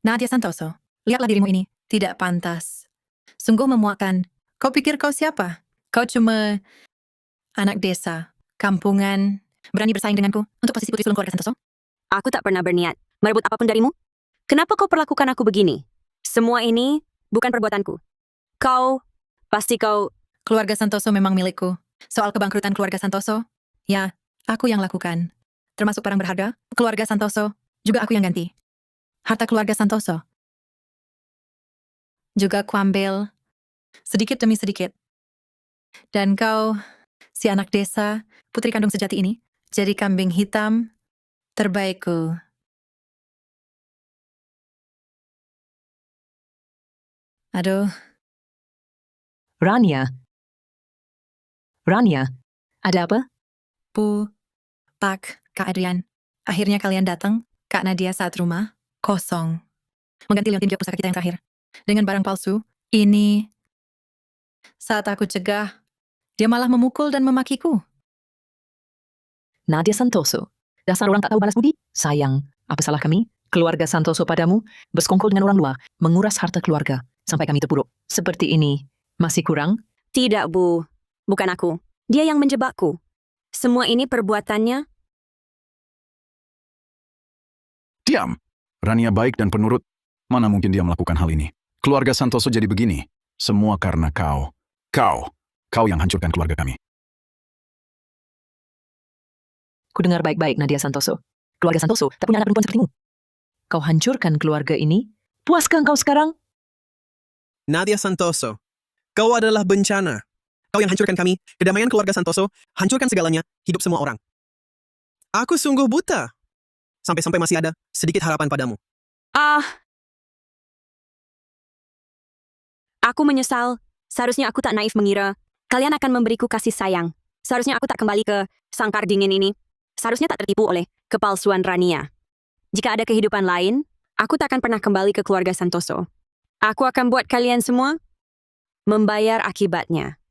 Nadia Santoso, lihatlah dirimu ini. Tidak pantas. Sungguh memuakkan. Kau pikir kau siapa? Kau cuma anak desa, kampungan, berani bersaing denganku untuk posisi putri sulung keluarga Santoso? Aku tak pernah berniat merebut apapun darimu. Kenapa kau perlakukan aku begini? Semua ini bukan perbuatanku. Pasti kau... Keluarga Santoso memang milikku. Soal kebangkrutan keluarga Santoso, ya, aku yang lakukan. Termasuk barang berharga, keluarga Santoso, juga aku yang ganti. Harta keluarga Santoso juga kuambil sedikit demi sedikit. Dan kau, si anak desa, putri kandung sejati ini, jadi kambing hitam terbaikku. Aduh, Rania, ada apa? Pak, Kak Adrian. Akhirnya kalian datang, Kak Nadia saat rumah kosong. Mengganti liontin giok pusaka kita yang terakhir. Dengan barang palsu, ini... Saat aku cegah, dia malah memukul dan memakiku. Nadia Santoso. Dasar orang tak tahu balas budi. Sayang, apa salah kami? Keluarga Santoso padamu, bersekongkol dengan orang luar, menguras harta keluarga, sampai kami terpuruk. Seperti ini, masih kurang? Tidak, Bu. Bukan aku. Dia yang menjebakku. Semua ini perbuatannya. Diam! Rania baik dan penurut. Mana mungkin dia melakukan hal ini? Keluarga Santoso jadi begini. Semua karena kau. Kau yang hancurkan keluarga kami. Ku dengar baik-baik, Nadia Santoso. Keluarga Santoso tak punya anak perempuan sepertimu. Kau hancurkan keluarga ini? Puaskah engkau sekarang? Nadia Santoso, kau adalah bencana. Kau yang hancurkan kami, kedamaian keluarga Santoso, hancurkan segalanya, hidup semua orang. Aku sungguh buta. Sampai-sampai masih ada sedikit harapan padamu. Aku menyesal. Seharusnya aku tak naif mengira kalian akan memberiku kasih sayang. Seharusnya aku tak kembali ke sangkar dingin ini. Seharusnya tak tertipu oleh kepalsuan Rania. Jika ada kehidupan lain, aku tak akan pernah kembali ke keluarga Santoso. Aku akan buat kalian semua membayar akibatnya.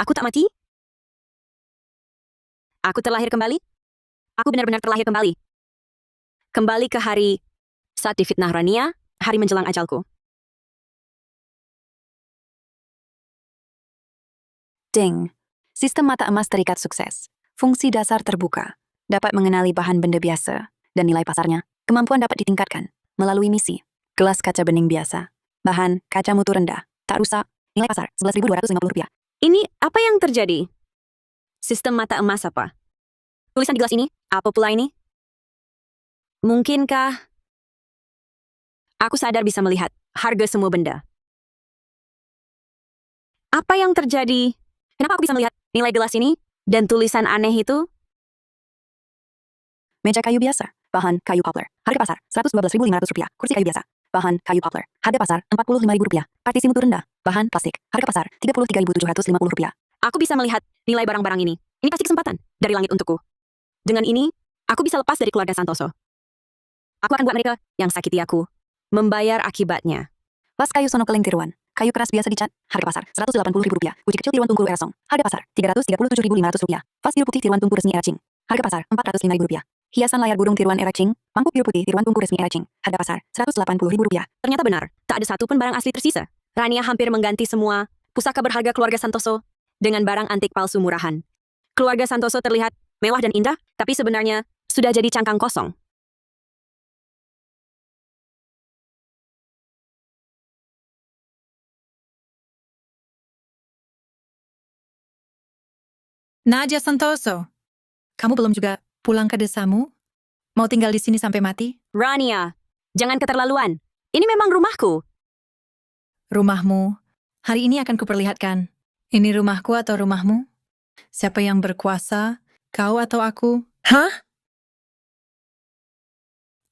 Aku tak mati? Aku terlahir kembali? Aku benar-benar terlahir kembali. Kembali ke hari saat difitnah Rania, hari menjelang ajalku. Ding. Sistem mata emas terikat sukses. Fungsi dasar terbuka. Dapat mengenali bahan benda biasa. Dan nilai pasarnya. Kemampuan dapat ditingkatkan. Melalui misi. Gelas kaca bening biasa. Bahan, kaca mutu rendah. Tak rusak. Nilai pasar, Rp11.250. Ini apa yang terjadi? Sistem mata emas apa? Tulisan di gelas ini, apa pula ini? Mungkinkah aku sadar bisa melihat harga semua benda? Apa yang terjadi? Kenapa aku bisa melihat nilai gelas ini dan tulisan aneh itu? Meja kayu biasa. Bahan, kayu poplar. Harga pasar, Rp112.500. Kursi kayu biasa. Bahan, kayu poplar. Harga pasar, Rp45.000. Partisi mutu rendah. Bahan, plastik. Harga pasar, Rp33.750. Aku bisa melihat nilai barang-barang ini. Ini pasti kesempatan dari langit untukku. Dengan ini, aku bisa lepas dari keluarga Santoso. Aku akan buat mereka yang sakiti aku membayar akibatnya. Vas kayu sono keling tiruan. Kayu keras biasa dicat. Harga pasar, Rp180.000. Guci kecil tiruan tungku erasong. Harga pasar, Rp337.500. Vas biru putih tiruan tungku resmi Eracing. Harga pasar, Rp405.000. Hiasan layar burung tiruan Eracing. Mangkuk biru putih tiruan tungku resmi Eracing. Harga pasar, Rp180.000. Ternyata benar, tak ada satu pun barang asli tersisa. Rania hampir mengganti semua pusaka berharga keluarga Santoso dengan barang antik palsu murahan. Keluarga Santoso terlihat mewah dan indah, tapi sebenarnya sudah jadi cangkang kosong. Nadia Santoso, kamu belum juga pulang ke desamu? Mau tinggal di sini sampai mati? Rania, jangan keterlaluan. Ini memang rumahku. Rumahmu. Hari ini akan kuperlihatkan. Ini rumahku atau rumahmu? Siapa yang berkuasa? Kau atau aku? Hah?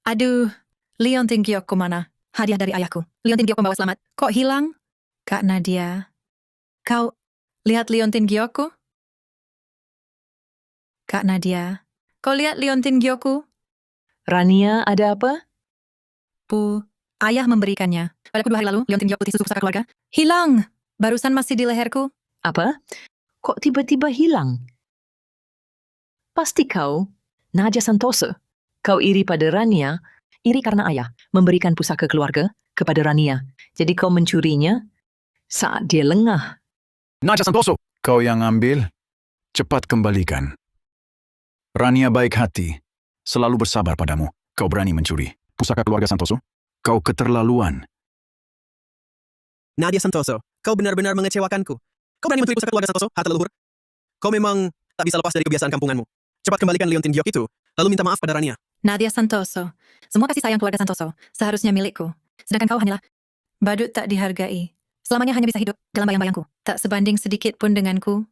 Aduh, liontin giokku mana? Hadiah dari ayahku. Liontin giok membawa selamat. Kok hilang? Kak Nadia. Kau lihat liontin giokku? Kak Nadia, kau lihat liontin giokku? Rania, ada apa? Bu, ayah memberikannya. Padaku 2 hari lalu, liontin giok putih susu pusaka keluarga. Hilang! Barusan masih di leherku. Apa? Kok tiba-tiba hilang? Pasti kau, Nadia Santoso. Kau iri pada Rania, iri karena ayah memberikan pusaka keluarga kepada Rania. Jadi kau mencurinya saat dia lengah. Nadia Santoso, kau yang ambil, cepat kembalikan. Rania baik hati, selalu bersabar padamu. Kau berani mencuri pusaka keluarga Santoso? Kau keterlaluan. Nadia Santoso, kau benar-benar mengecewakanku. Kau berani mencuri pusaka keluarga Santoso, harta leluhur? Kau memang tak bisa lepas dari kebiasaan kampunganmu. Cepat kembalikan liontin giok itu, lalu minta maaf pada Rania. Nadia Santoso. Semua kasih sayang keluarga Santoso seharusnya milikku. Sedangkan kau hanyalah badut tak dihargai. Selamanya hanya bisa hidup dalam bayang-bayangku. Tak sebanding sedikit pun denganku.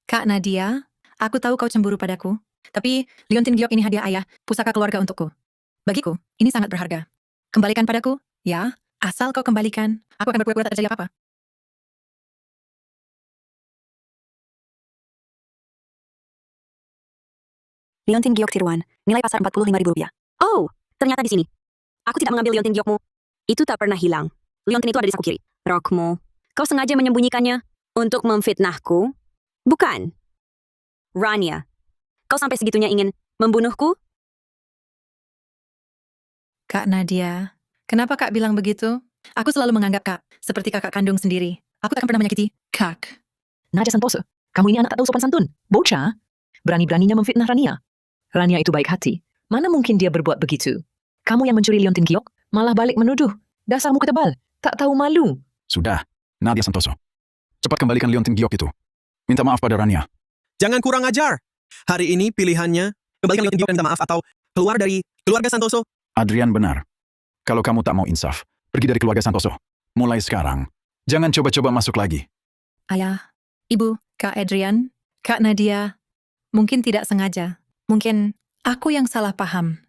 Kak Nadia, aku tahu kau cemburu padaku. Tapi liontin giok ini hadiah ayah, pusaka keluarga untukku. Bagiku, ini sangat berharga. Kembalikan padaku, ya. Asal kau kembalikan, aku akan berpura-pura tak terjadi apa-apa. Liontin giok tiruan, nilai pasar Rp45.000. Oh, ternyata di sini. Aku tidak mengambil liontin giokmu. Itu tak pernah hilang. Liontin itu ada di saku kiri. Rokmu. Kau sengaja menyembunyikannya untuk memfitnahku? Bukan. Rania, kau sampai segitunya ingin membunuhku? Kak Nadia, kenapa kak bilang begitu? Aku selalu menganggap kak seperti kakak kandung sendiri. Aku tak akan pernah menyakiti kak. Nadia Santoso, kamu ini anak tak tahu sopan santun. Bocah, berani-beraninya memfitnah Rania. Rania itu baik hati. Mana mungkin dia berbuat begitu? Kamu yang mencuri liontin giok, malah balik menuduh. Dasar muka tebal, tak tahu malu. Sudah, Nadia Santoso. Cepat kembalikan liontin giok itu. Minta maaf pada Rania. Jangan kurang ajar. Hari ini pilihannya, kembalikan liontin giok dan minta maaf atau keluar dari keluarga Santoso. Adrian benar. Kalau kamu tak mau insaf, pergi dari keluarga Santoso. Mulai sekarang, jangan coba-coba masuk lagi. Ayah, ibu, kak Adrian, kak Nadia, mungkin tidak sengaja. Mungkin aku yang salah paham.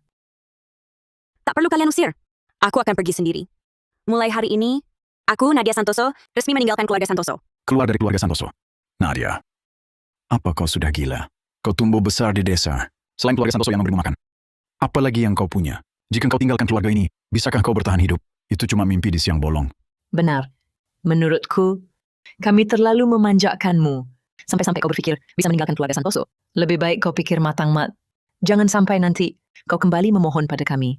Tak perlu kalian usir. Aku akan pergi sendiri. Mulai hari ini, aku, Nadia Santoso, resmi meninggalkan keluarga Santoso. Keluar dari keluarga Santoso. Nadia, apa kau sudah gila? Kau tumbuh besar di desa, selain keluarga Santoso yang memberimu makan. Apa lagi yang kau punya? Jika kau tinggalkan keluarga ini, bisakah kau bertahan hidup? Itu cuma mimpi di siang bolong. Benar. Menurutku, kami terlalu memanjakanmu. Sampai-sampai kau berpikir bisa meninggalkan keluarga Santoso. Lebih baik kau pikir matang-mat. Jangan sampai nanti kau kembali memohon pada kami.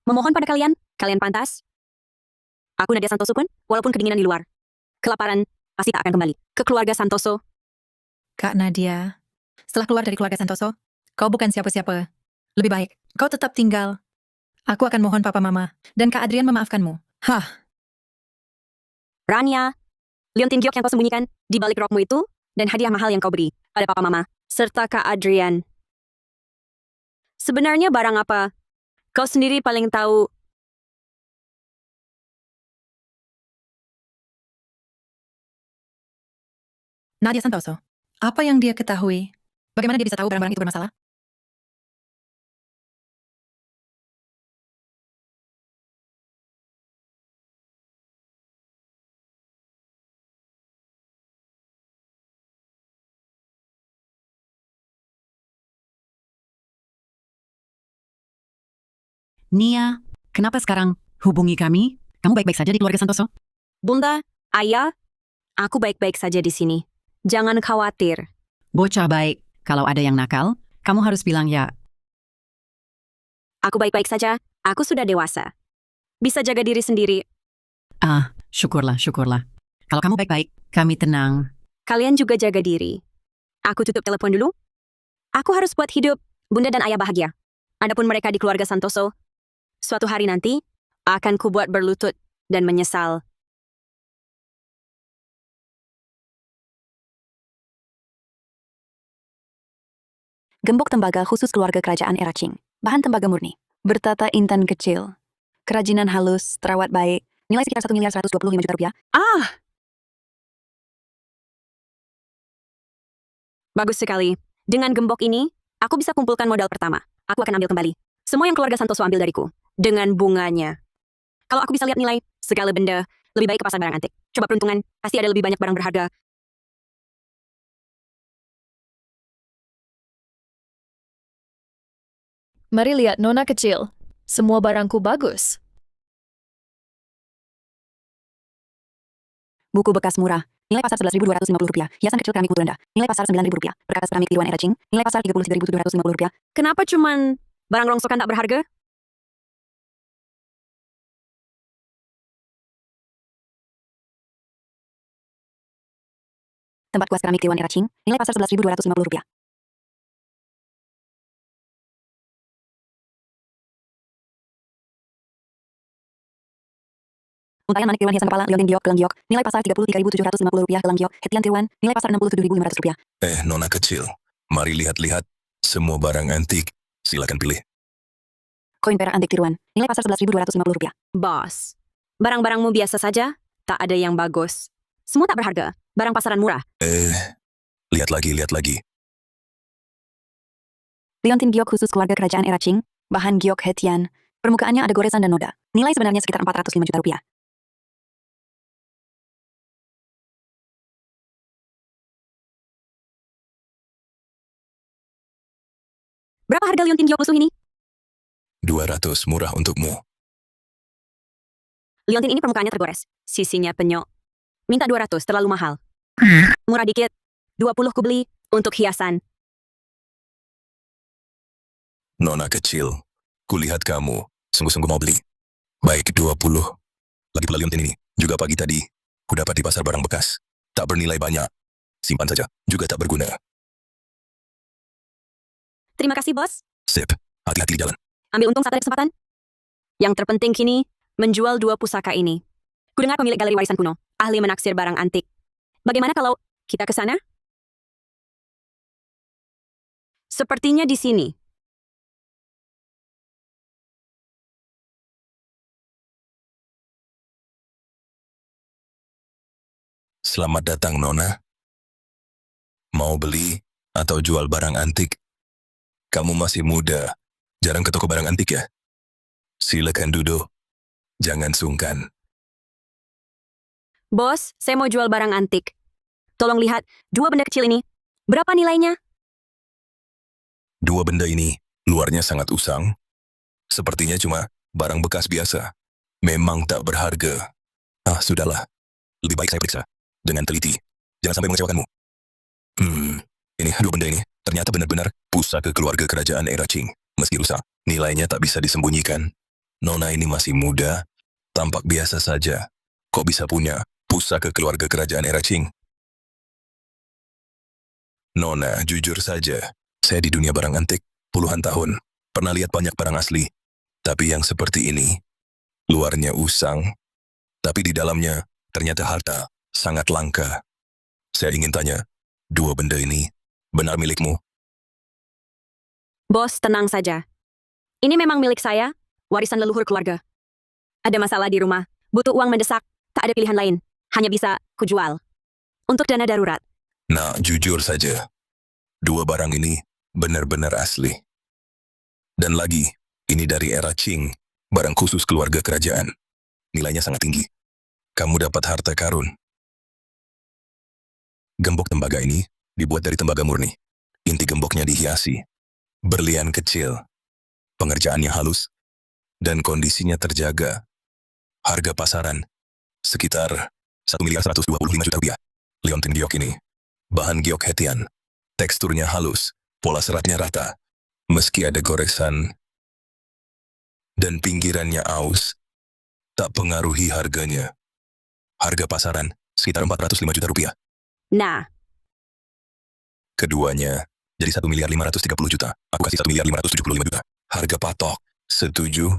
Memohon pada kalian, kalian pantas. Aku Nadia Santoso pun, walaupun kedinginan di luar. Kelaparan, pasti tak akan kembali ke keluarga Santoso. Kak Nadia, setelah keluar dari keluarga Santoso, kau bukan siapa-siapa. Lebih baik, kau tetap tinggal. Aku akan mohon papa mama dan Kak Adrian memaafkanmu. Hah, Rania, liontin giok yang kau sembunyikan di balik rokmu itu, dan hadiah mahal yang kau beri pada papa mama, serta Kak Adrian. Sebenarnya barang apa? Kau sendiri paling tahu. Nadia Santoso, apa yang dia ketahui? Bagaimana dia bisa tahu barang-barang itu bermasalah? Nia, kenapa sekarang hubungi kami? Kamu baik-baik saja di keluarga Santoso? Bunda, ayah, aku baik-baik saja di sini. Jangan khawatir. Bocah baik, kalau ada yang nakal, kamu harus bilang ya. Aku baik-baik saja, aku sudah dewasa. Bisa jaga diri sendiri. Ah, syukurlah, syukurlah. Kalau kamu baik-baik, kami tenang. Kalian juga jaga diri. Aku tutup telepon dulu. Aku harus buat hidup Bunda dan ayah bahagia. Adapun mereka di keluarga Santoso, suatu hari nanti akan kubuat berlutut dan menyesal. Gembok tembaga khusus keluarga kerajaan era Qing. Bahan tembaga murni. Bertata intan kecil. Kerajinan halus, terawat baik. Nilai sekitar Rp1.125.000.000. Ah! Bagus sekali. Dengan gembok ini, aku bisa kumpulkan modal pertama. Aku akan ambil kembali semua yang keluarga Santoso ambil dariku. Dengan bunganya. Kalau aku bisa lihat nilai segala benda, lebih baik ke pasar barang antik. Coba peruntungan, pasti ada lebih banyak barang berharga Mari lihat Nona kecil. Semua barangku bagus. Buku bekas murah. Nilai pasar Rp11.250. Hiasan kecil keramik mutu rendah. Nilai pasar Rp9.000. Perkakas keramik tiruan era Qing. Nilai pasar Rp33.750. Kenapa cuman barang rongsokan tak berharga? Tempat kuas keramik tiruan era Qing. Nilai pasar Rp11.250. Untayan manik tiruan hiasan kepala liontin giok gelang giok. Nilai pasar Rp33.750. Gelang giok. Hetian tiruan. Nilai pasar Rp67.500. Nona kecil, mari lihat-lihat semua barang antik. Silakan pilih. Koin perak antik tiruan. Nilai pasar Rp11.250. Bos, barang-barangmu biasa saja, tak ada yang bagus. Semua tak berharga, barang pasaran murah. Lihat lagi. Liontin giok khusus keluarga kerajaan era Qing. Bahan giok hetian. Permukaannya ada goresan dan noda. Nilai sebenarnya sekitar Rp405 juta. Berapa harga liontin giok musuh ini? 200 murah untukmu. Liontin ini permukaannya tergores, sisinya penyok. Minta 200, terlalu mahal. Murah dikit. 20 ku beli untuk hiasan. Nona kecil, kulihat kamu sungguh-sungguh mau beli. Baik 20. Lagi pula liontin ini, juga pagi tadi, ku dapat di pasar barang bekas. Tak bernilai banyak. Simpan saja, juga tak berguna. Terima kasih, bos. Sip, hati-hati di jalan. Ambil untung saat ada kesempatan. Yang terpenting kini, menjual 2 pusaka ini. Kudengar pemilik galeri warisan kuno, ahli menaksir barang antik. Bagaimana kalau kita ke sana? Sepertinya di sini. Selamat datang, Nona. Mau beli atau jual barang antik? Kamu masih muda, jarang ke toko barang antik ya? Silakan duduk, jangan sungkan. Bos, saya mau jual barang antik. Tolong lihat, 2 benda kecil ini. Berapa nilainya? 2 benda ini, luarnya sangat usang. Sepertinya cuma barang bekas biasa. Memang tak berharga. Sudahlah. Lebih baik saya periksa. Dengan teliti. Jangan sampai mengecewakanmu. Ini 2 benda ini. Ternyata benar-benar pusaka keluarga kerajaan era Qing. Meski rusak, nilainya tak bisa disembunyikan. Nona ini masih muda, tampak biasa saja. Kok bisa punya pusaka keluarga kerajaan era Qing? Nona, jujur saja, saya di dunia barang antik puluhan tahun. Pernah lihat banyak barang asli. Tapi yang seperti ini, luarnya usang, tapi di dalamnya ternyata harta sangat langka. Saya ingin tanya, 2 benda ini benar milikmu? Bos, tenang saja. Ini memang milik saya, warisan leluhur keluarga. Ada masalah di rumah, butuh uang mendesak, tak ada pilihan lain. Hanya bisa kujual. Untuk dana darurat. Nah, jujur saja. 2 barang ini benar-benar asli. Dan lagi, ini dari era Qing, barang khusus keluarga kerajaan. Nilainya sangat tinggi. Kamu dapat harta karun. Gembok tembaga ini dibuat dari tembaga murni. Inti gemboknya dihiasi. Berlian kecil. Pengerjaannya halus. Dan kondisinya terjaga. Harga pasaran sekitar Rp1.125.000.000. Liontin giok ini. Bahan giok hetian. Teksturnya halus. Pola seratnya rata. Meski ada goresan dan pinggirannya aus, tak pengaruhi harganya. Harga pasaran sekitar Rp405 juta. Nah, Keduanya jadi Rp1.530.000.000. Aku kasih Rp1.575.000.000. Harga patok. Setuju?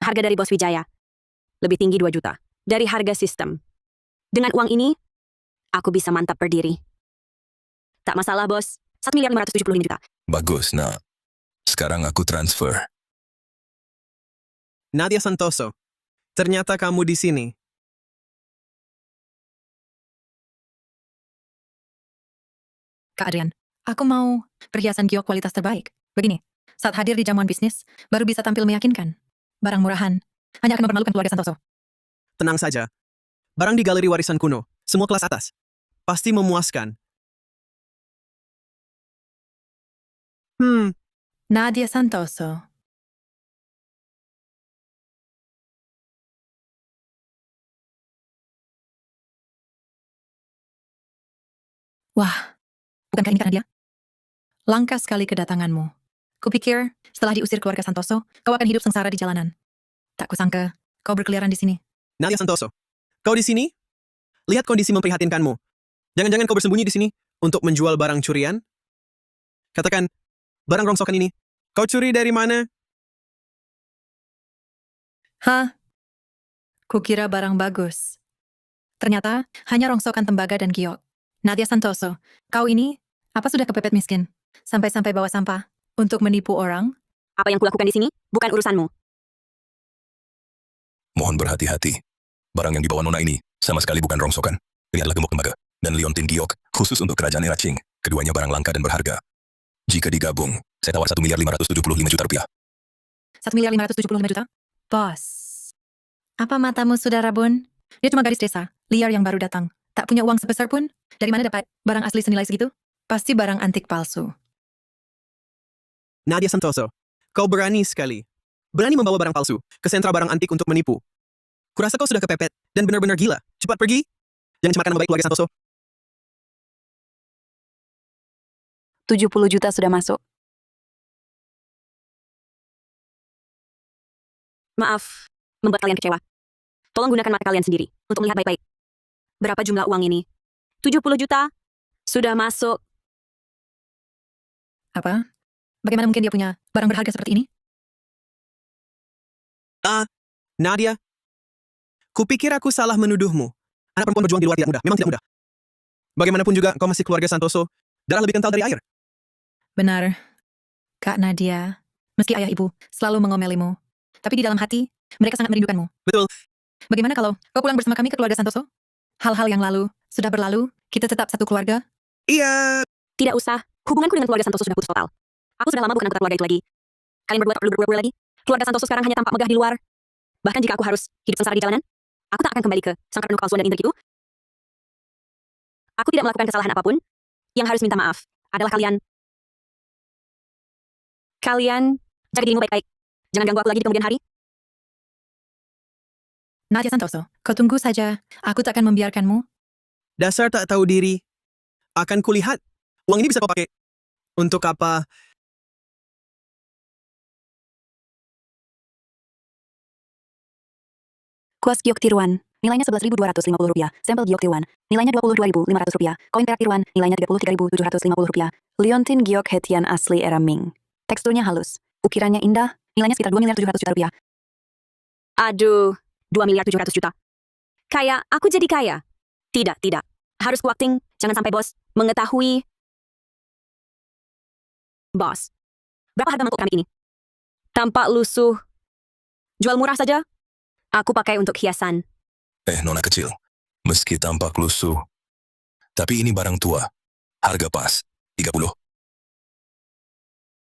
harga dari Bos Wijaya. Lebih tinggi 2 juta. Dari harga sistem. Dengan uang ini, aku bisa mantap berdiri. Tak masalah, Bos. Rp1.575.000.000. Bagus, nak. Sekarang aku transfer. Nadia Santoso, ternyata kamu di sini. Kak Adrian, aku mau perhiasan giok kualitas terbaik. Begini, saat hadir di jamuan bisnis, baru bisa tampil meyakinkan. Barang murahan hanya akan mempermalukan keluarga Santoso. Tenang saja. Barang di galeri warisan kuno, semua kelas atas. Pasti memuaskan. Nadia Santoso. Wah, bukankah ini karena dia? Langka sekali kedatanganmu. Kupikir setelah diusir keluarga Santoso, kau akan hidup sengsara di jalanan. Tak kusangka kau berkeliaran di sini. Nadia Santoso, kau di sini? Lihat kondisi memprihatinkanmu. Jangan-jangan kau bersembunyi di sini untuk menjual barang curian? Katakan, barang rongsokan ini, kau curi dari mana? Hah? Kukira barang bagus. Ternyata hanya rongsokan tembaga dan giok. Nadia Santoso, kau ini apa sudah kepepet miskin? Sampai-sampai bawa sampah untuk menipu orang? Apa yang kulakukan di sini bukan urusanmu. Mohon berhati-hati. Barang yang dibawa Nona ini sama sekali bukan rongsokan. Ini adalah gembok tembaga dan liontin giok khusus untuk kerajaan era Qing. Keduanya barang langka dan berharga. Jika digabung, saya tawar 1.575 juta rupiah. 1.575 juta? Bos. Apa matamu sudah rabun? Dia cuma gadis desa, liar yang baru datang. Tak punya uang sebesar pun. Dari mana dapat barang asli senilai segitu? Pasti barang antik palsu. Nadia Santoso, kau berani sekali. Berani membawa barang palsu ke sentra barang antik untuk menipu. Kurasa kau sudah kepepet dan benar-benar gila. Cepat pergi. Jangan cemarkan nama baik keluarga Santoso. 70 juta sudah masuk. Maaf, membuat kalian kecewa. Tolong gunakan mata kalian sendiri untuk melihat baik-baik. Berapa jumlah uang ini? 70 juta? Sudah masuk. Apa? Bagaimana mungkin dia punya barang berharga seperti ini? Nadia, kupikir aku salah menuduhmu. Anak perempuan berjuang di luar tidak mudah, memang tidak mudah. Bagaimanapun juga kau masih keluarga Santoso, darah lebih kental dari air. Benar. Kak Nadia, meski ayah ibu selalu mengomelimu, tapi di dalam hati, mereka sangat merindukanmu. Betul. Bagaimana kalau kau pulang bersama kami ke keluarga Santoso? Hal-hal yang lalu sudah berlalu, kita tetap satu keluarga. Iya. Tidak usah. Hubunganku dengan keluarga Santoso sudah putus total. Aku sudah lama bukan anggota keluarga itu lagi. Kalian berdua tak perlu berpura-pura lagi. Keluarga Santoso sekarang hanya tampak megah di luar. Bahkan jika aku harus hidup sengsara di jalanan, aku tak akan kembali ke sangkar penuh kepalsuan dan intrik itu. Aku tidak melakukan kesalahan apapun. Yang harus minta maaf adalah kalian. Kalian jaga dirimu baik-baik. Jangan ganggu aku lagi di kemudian hari. Nadia Santoso, kau tunggu saja. Aku tak akan membiarkanmu. Dasar tak tahu diri. Akan kulihat. Uang ini bisa kau pakai. Untuk apa? Kuas giok tiruan, nilainya 11.250 rupiah. Sampel giok tiruan, nilainya 22.500 rupiah. Koin perak tiruan, nilainya 33.750 rupiah. Liontin giok hetian asli era Ming. Teksturnya halus, ukirannya indah, nilainya sekitar 2.700 juta rupiah. Aduh, 2.700 juta. Kaya, aku jadi kaya. Tidak, tidak. Harus kuakting, jangan sampai bos mengetahui. Bos, berapa harga mangkuk keramik ini? Tampak lusuh. Jual murah saja? Aku pakai untuk hiasan. Nona kecil. Meski tampak lusuh, tapi ini barang tua. Harga pas, 30.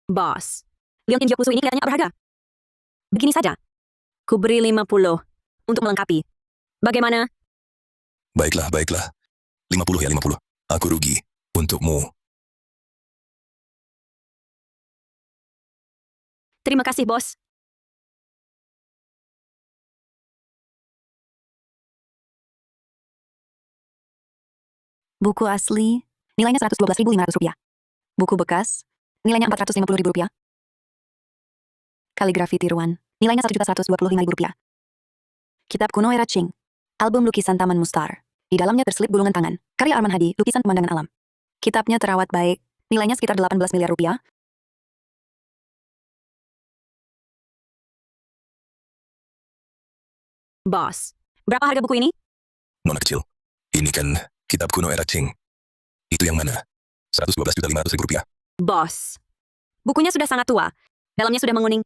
Bos, liontin giok lusuh ini kelihatannya berharga. Begini saja. Ku beri 50 untuk melengkapi. Bagaimana? Baiklah, baiklah. 50 ya 50. Aku rugi. Untukmu. Terima kasih, bos. Buku asli, nilainya 112.500 rupiah. Buku bekas, nilainya 450.000 rupiah. Kaligrafi tiruan, nilainya 1.125.000 rupiah. Kitab kuno era Qing, album lukisan Taman Mustar. Di dalamnya terselip gulungan tangan, karya Arman Hadi, lukisan pemandangan alam. Kitabnya terawat baik, nilainya sekitar 18 miliar rupiah. Bos, berapa harga buku ini? Nona kecil. Ini kan kitab kuno era Qing. Itu yang mana? 112.500.000 rupiah. Bos, bukunya sudah sangat tua. Dalamnya sudah menguning.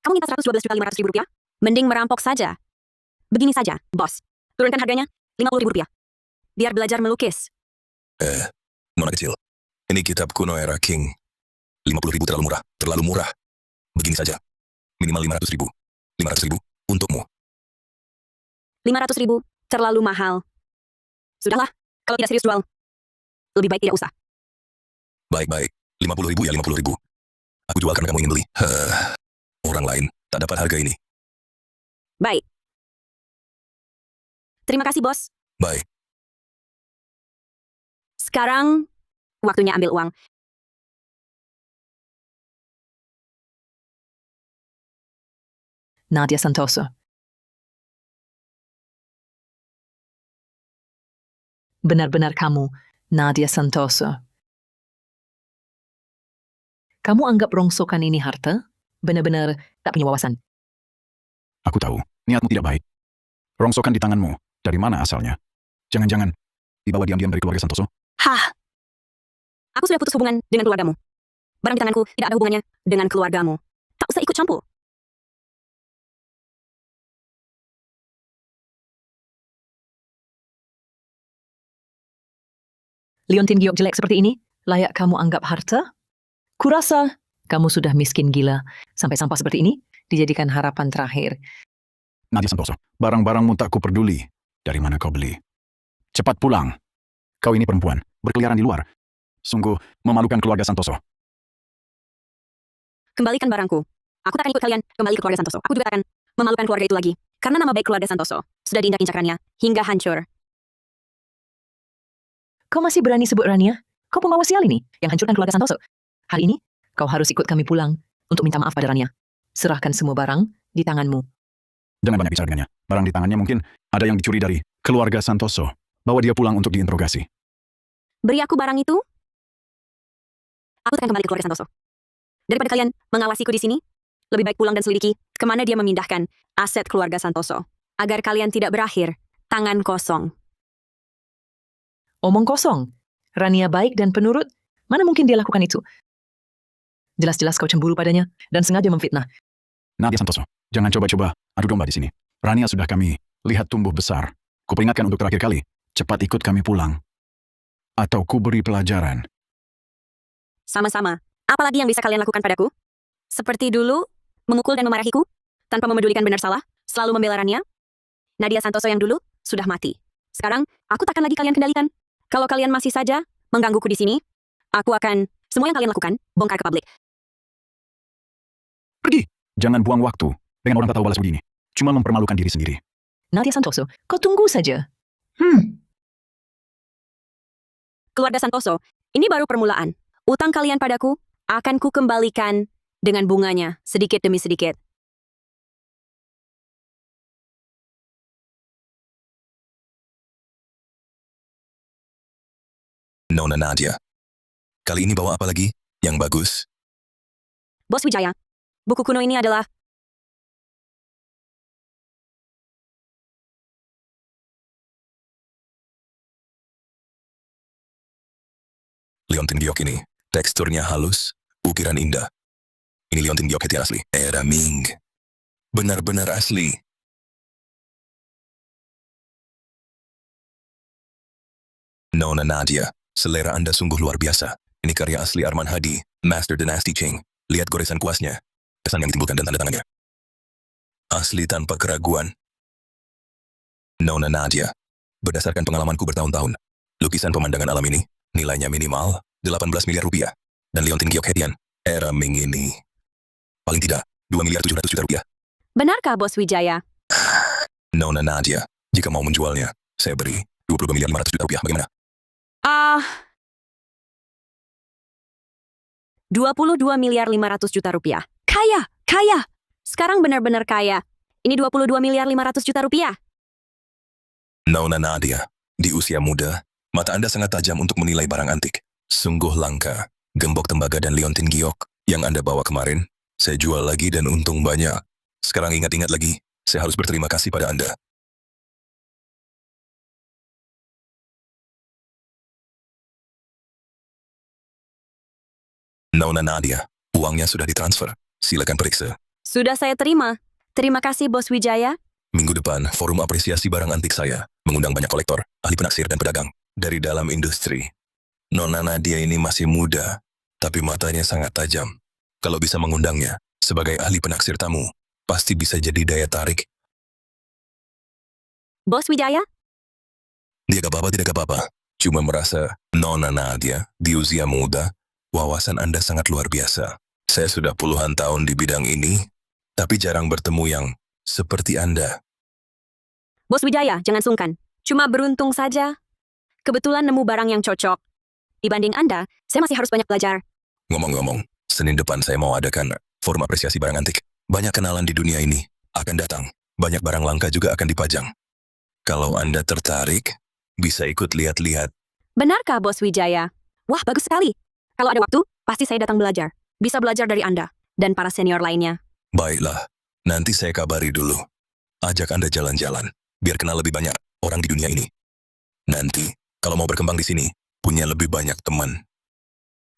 Kamu minta 112.500.000 rupiah? Mending merampok saja. Begini saja, bos. Turunkan harganya, 50.000 rupiah. Biar belajar melukis. Nona kecil. Ini kitab kuno era Qing. 50.000 terlalu murah. Terlalu murah. Begini saja. Minimal 500.000. 500.000 untukmu. 500.000, terlalu mahal. Sudahlah, kalau tidak serius jual. Lebih baik tidak usah. Baik-baik. 50.000 ya 50.000. Aku Aku jual karena kamu ingin beli. Orang lain tak dapat harga ini. Baik. Terima kasih, bos. Baik. Sekarang, waktunya ambil uang. Nadia Santoso. Benar-benar kamu, Nadia Santoso. Kamu anggap rongsokan ini harta? Benar-benar tak punya wawasan. Aku tahu, niatmu tidak baik. Rongsokan di tanganmu, dari mana asalnya? Jangan-jangan dibawa diam-diam dari keluarga Santoso? Hah? Aku sudah putus hubungan dengan keluargamu. Barang di tanganku tidak ada hubungannya dengan keluargamu. Tak usah ikut campur. Liontin Giok jelek seperti ini, layak kamu anggap harta? Kurasa kamu sudah miskin gila. Sampai sampah seperti ini dijadikan harapan terakhir. Nadia Santoso, barang-barangmu tak kuperduli. Dari mana kau beli? Cepat pulang. Kau ini perempuan, berkeliaran di luar. Sungguh memalukan keluarga Santoso. Kembalikan barangku. Aku tak akan ikut kalian kembali ke keluarga Santoso. Aku juga akan memalukan keluarga itu lagi. Karena nama baik keluarga Santoso sudah diinjak-injakannya hingga hancur. Kau masih berani sebut Rania? Kau pembawa sial ini yang hancurkan keluarga Santoso. Hari ini, kau harus ikut kami pulang untuk minta maaf pada Rania. Serahkan semua barang di tanganmu. Jangan banyak bicara dengannya. Barang di tangannya mungkin ada yang dicuri dari keluarga Santoso. Bawa dia pulang untuk diinterogasi. Beri aku barang itu. Aku akan kembali ke keluarga Santoso. Daripada kalian mengawasiku di sini, lebih baik pulang dan selidiki kemana dia memindahkan aset keluarga Santoso. Agar kalian tidak berakhir tangan kosong. Omong kosong. Rania baik dan penurut. Mana mungkin dia lakukan itu? Jelas-jelas kau cemburu padanya dan sengaja memfitnah. Nadia Santoso, jangan coba-coba adu domba di sini. Rania sudah kami lihat tumbuh besar. Kuperingatkan untuk terakhir kali, cepat ikut kami pulang. Atau ku beri pelajaran. Sama-sama. Apalagi yang bisa kalian lakukan padaku? Seperti dulu, memukul dan memarahiku, tanpa memedulikan benar salah, selalu membela Rania. Nadia Santoso yang dulu sudah mati. Sekarang, aku takkan lagi kalian kendalikan. Kalau kalian masih saja menggangguku di sini, aku akan semua yang kalian lakukan bongkar ke publik. Pergi! Jangan buang waktu dengan orang tak tahu balas budi ini. Cuma mempermalukan diri sendiri. Nadia Santoso, kau tunggu saja. Keluarga Santoso, ini baru permulaan. Utang kalian padaku akan ku kembalikan dengan bunganya sedikit demi sedikit. Nona Nadia. Kali ini bawa apa lagi? Yang bagus? Bos Wijaya, buku kuno ini adalah Liontin Giok ini. Teksturnya halus, ukiran indah. Ini Liontin Giok Hetian asli. Era Ming. Benar-benar asli. Nona Nadia, selera Anda sungguh luar biasa. Ini karya asli Arman Hadi, Master Dynasty Ching. Lihat goresan kuasnya, kesan yang ditimbulkan dan tanda tangannya. Asli tanpa keraguan. Nona Nadia, berdasarkan pengalamanku bertahun-tahun, lukisan pemandangan alam ini nilainya minimal 18 miliar rupiah. Dan Liontin Giok Hetian, era Ming ini, paling tidak 2 miliar 700 juta rupiah. benarkah Bos Wijaya? Nona Nadia, jika mau menjualnya, saya beri 22 miliar 500 juta rupiah. Bagaimana? 22 miliar 500 juta rupiah. Kaya, kaya. Sekarang benar-benar kaya. Ini 22 miliar 500 juta rupiah. Nona Nadia, di usia muda, mata Anda sangat tajam untuk menilai barang antik. Sungguh langka. Gembok tembaga dan Liontin Giok yang Anda bawa kemarin, saya jual lagi dan untung banyak. Sekarang ingat-ingat lagi, saya harus berterima kasih pada Anda. Nona Nadia, uangnya sudah ditransfer. Silakan periksa. Sudah saya terima. Terima kasih Bos Wijaya. Minggu depan, forum apresiasi barang antik saya mengundang banyak kolektor, ahli penaksir dan pedagang dari dalam industri. Nona Nadia ini masih muda, tapi matanya sangat tajam. Kalau bisa mengundangnya sebagai ahli penaksir tamu, pasti bisa jadi daya tarik. Bos Wijaya? Dia gak apa-apa, tidak apa-apa. Cuma merasa Nona Nadia di usia muda, wawasan Anda sangat luar biasa. Saya sudah puluhan tahun di bidang ini, tapi jarang bertemu yang seperti Anda. Bos Wijaya, jangan sungkan. Cuma beruntung saja. Kebetulan nemu barang yang cocok. Dibanding Anda, saya masih harus banyak belajar. Ngomong-ngomong, Senin depan saya mau adakan forum apresiasi barang antik. Banyak kenalan di dunia ini akan datang. Banyak barang langka juga akan dipajang. Kalau Anda tertarik, bisa ikut lihat-lihat. Benarkah, Bos Wijaya? Wah, bagus sekali. Kalau ada waktu, pasti saya datang belajar. Bisa belajar dari Anda dan para senior lainnya. Baiklah, nanti saya kabari dulu. Ajak Anda jalan-jalan, biar kenal lebih banyak orang di dunia ini. Nanti, kalau mau berkembang di sini, punya lebih banyak teman.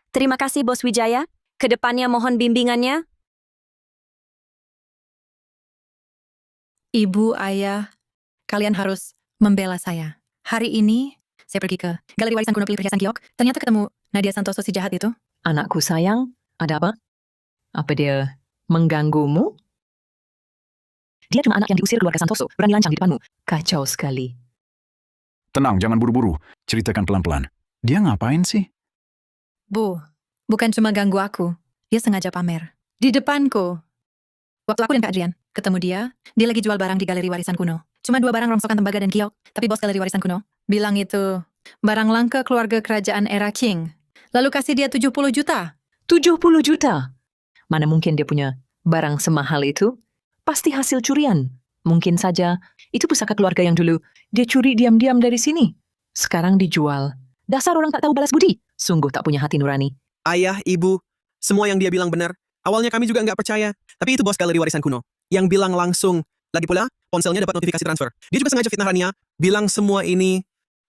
Terima kasih, Bos Wijaya. Kedepannya mohon bimbingannya. Ibu, ayah, kalian harus membela saya. Hari ini, saya pergi ke Galeri Warisan Kuno Perhiasan Giok. Ternyata ketemu Nadia Santoso si jahat itu. Anakku sayang, ada apa? Apa dia mengganggumu? Dia cuma anak yang diusir keluarga Santoso, berani lancang di depanmu. Kacau sekali. Tenang, jangan buru-buru. Ceritakan pelan-pelan. Dia ngapain sih? Bu, bukan cuma ganggu aku. Dia sengaja pamer. Di depanku. Waktu aku dan Kak Adrian ketemu dia lagi jual barang di Galeri Warisan Kuno. Cuma 2 barang rongsokan tembaga dan giok. Tapi bos Galeri Warisan Kuno bilang itu barang langka keluarga kerajaan era Qing. Lalu kasih dia 70 juta. 70 juta? Mana mungkin dia punya barang semahal itu? Pasti hasil curian. Mungkin saja itu pusaka keluarga yang dulu dia curi diam-diam dari sini. Sekarang dijual. Dasar orang tak tahu balas budi. Sungguh tak punya hati nurani. Ayah, ibu, semua yang dia bilang benar. Awalnya kami juga nggak percaya. Tapi itu bos Galeri Warisan Kuno yang bilang langsung. Lagi pula, ponselnya dapat notifikasi transfer. Dia juga sengaja fitnah Rania, bilang semua ini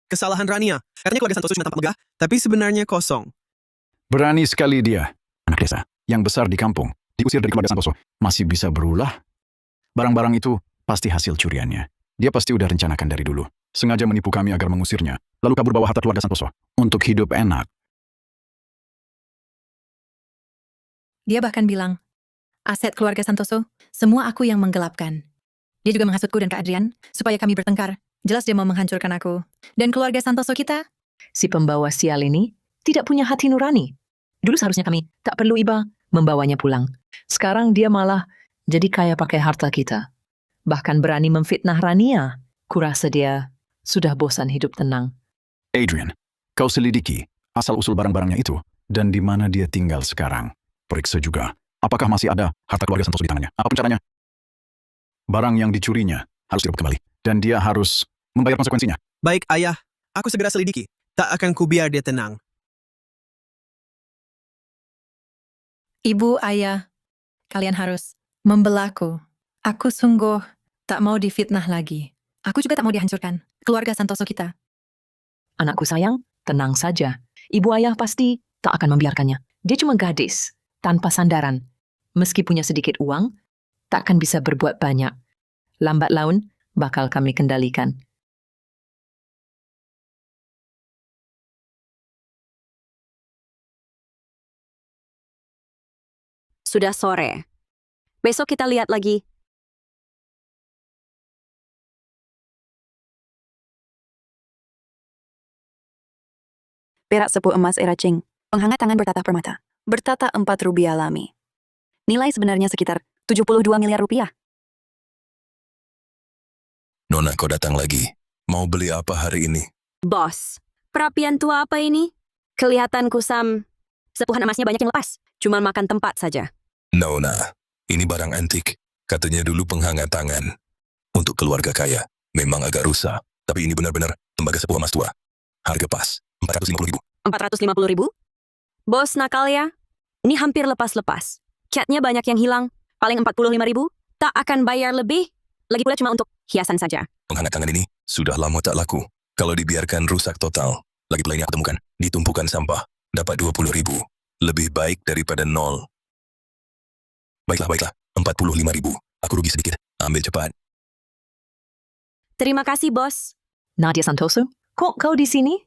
kesalahan Rania. Katanya keluarga Santoso cuma tampak megah, tapi sebenarnya kosong. Berani sekali dia. Anak desa yang besar di kampung, diusir dari keluarga Santoso, masih bisa berulah. Barang-barang itu pasti hasil curiannya. Dia pasti udah rencanakan dari dulu. Sengaja menipu kami agar mengusirnya, lalu kabur bawa harta keluarga Santoso untuk hidup enak. Dia bahkan bilang, aset keluarga Santoso, semua aku yang menggelapkan. Dia juga menghasutku dan Kak Adrian, supaya kami bertengkar. Jelas dia mau menghancurkan aku. Dan keluarga Santoso kita. Si pembawa sial ini tidak punya hati nurani. Dulu seharusnya kami tak perlu iba membawanya pulang. Sekarang dia malah jadi kaya pakai harta kita. Bahkan berani memfitnah Rania. Kurasa dia sudah bosan hidup tenang. Adrian, kau selidiki asal-usul barang-barangnya itu dan di mana dia tinggal sekarang. Periksa juga, apakah masih ada harta keluarga Santoso di tangannya. Apapun caranya, barang yang dicurinya harus direbut kembali. Dan dia harus membayar konsekuensinya. Baik, ayah. Aku segera selidiki. Tak akan kubiar dia tenang. Ibu, ayah, kalian harus membelaku. Aku sungguh tak mau difitnah lagi. Aku juga tak mau dihancurkan. Keluarga Santoso kita. Anakku sayang, tenang saja. Ibu ayah pasti tak akan membiarkannya. Dia cuma gadis, tanpa sandaran. Meski punya sedikit uang, tak akan bisa berbuat banyak. Lambat laun, bakal kami kendalikan. Sudah sore. Besok kita lihat lagi. Perak sepuh emas era Qing. Penghangat tangan bertatah permata. Bertata 4 rupiah alami. Nilai sebenarnya sekitar 72 miliar rupiah. Nona, kau datang lagi. Mau beli apa hari ini? Bos, perapian tua apa ini? Kelihatan kusam. Sepuhan emasnya banyak yang lepas. Cuma makan tempat saja. Nona, ini barang antik. Katanya dulu penghangat tangan. Untuk keluarga kaya. Memang agak rusak. Tapi ini benar-benar tembaga sepuh emas tua. Harga pas. 450.000. 450.000? Bos nakal ya? Ini hampir lepas-lepas. Catnya banyak yang hilang. Paling 45.000. Tak akan bayar lebih. Lagi pula cuma untuk hiasan saja. Penghangat tangan ini sudah lama tak laku. Kalau dibiarkan rusak total. Lagi pula ini aku temukan. Ditumpukan sampah. Dapat 20.000. Lebih baik daripada 0. Baiklah. 45.000. Aku rugi sedikit. Ambil cepat. Terima kasih, bos. Nadia Santoso, kok kau di sini?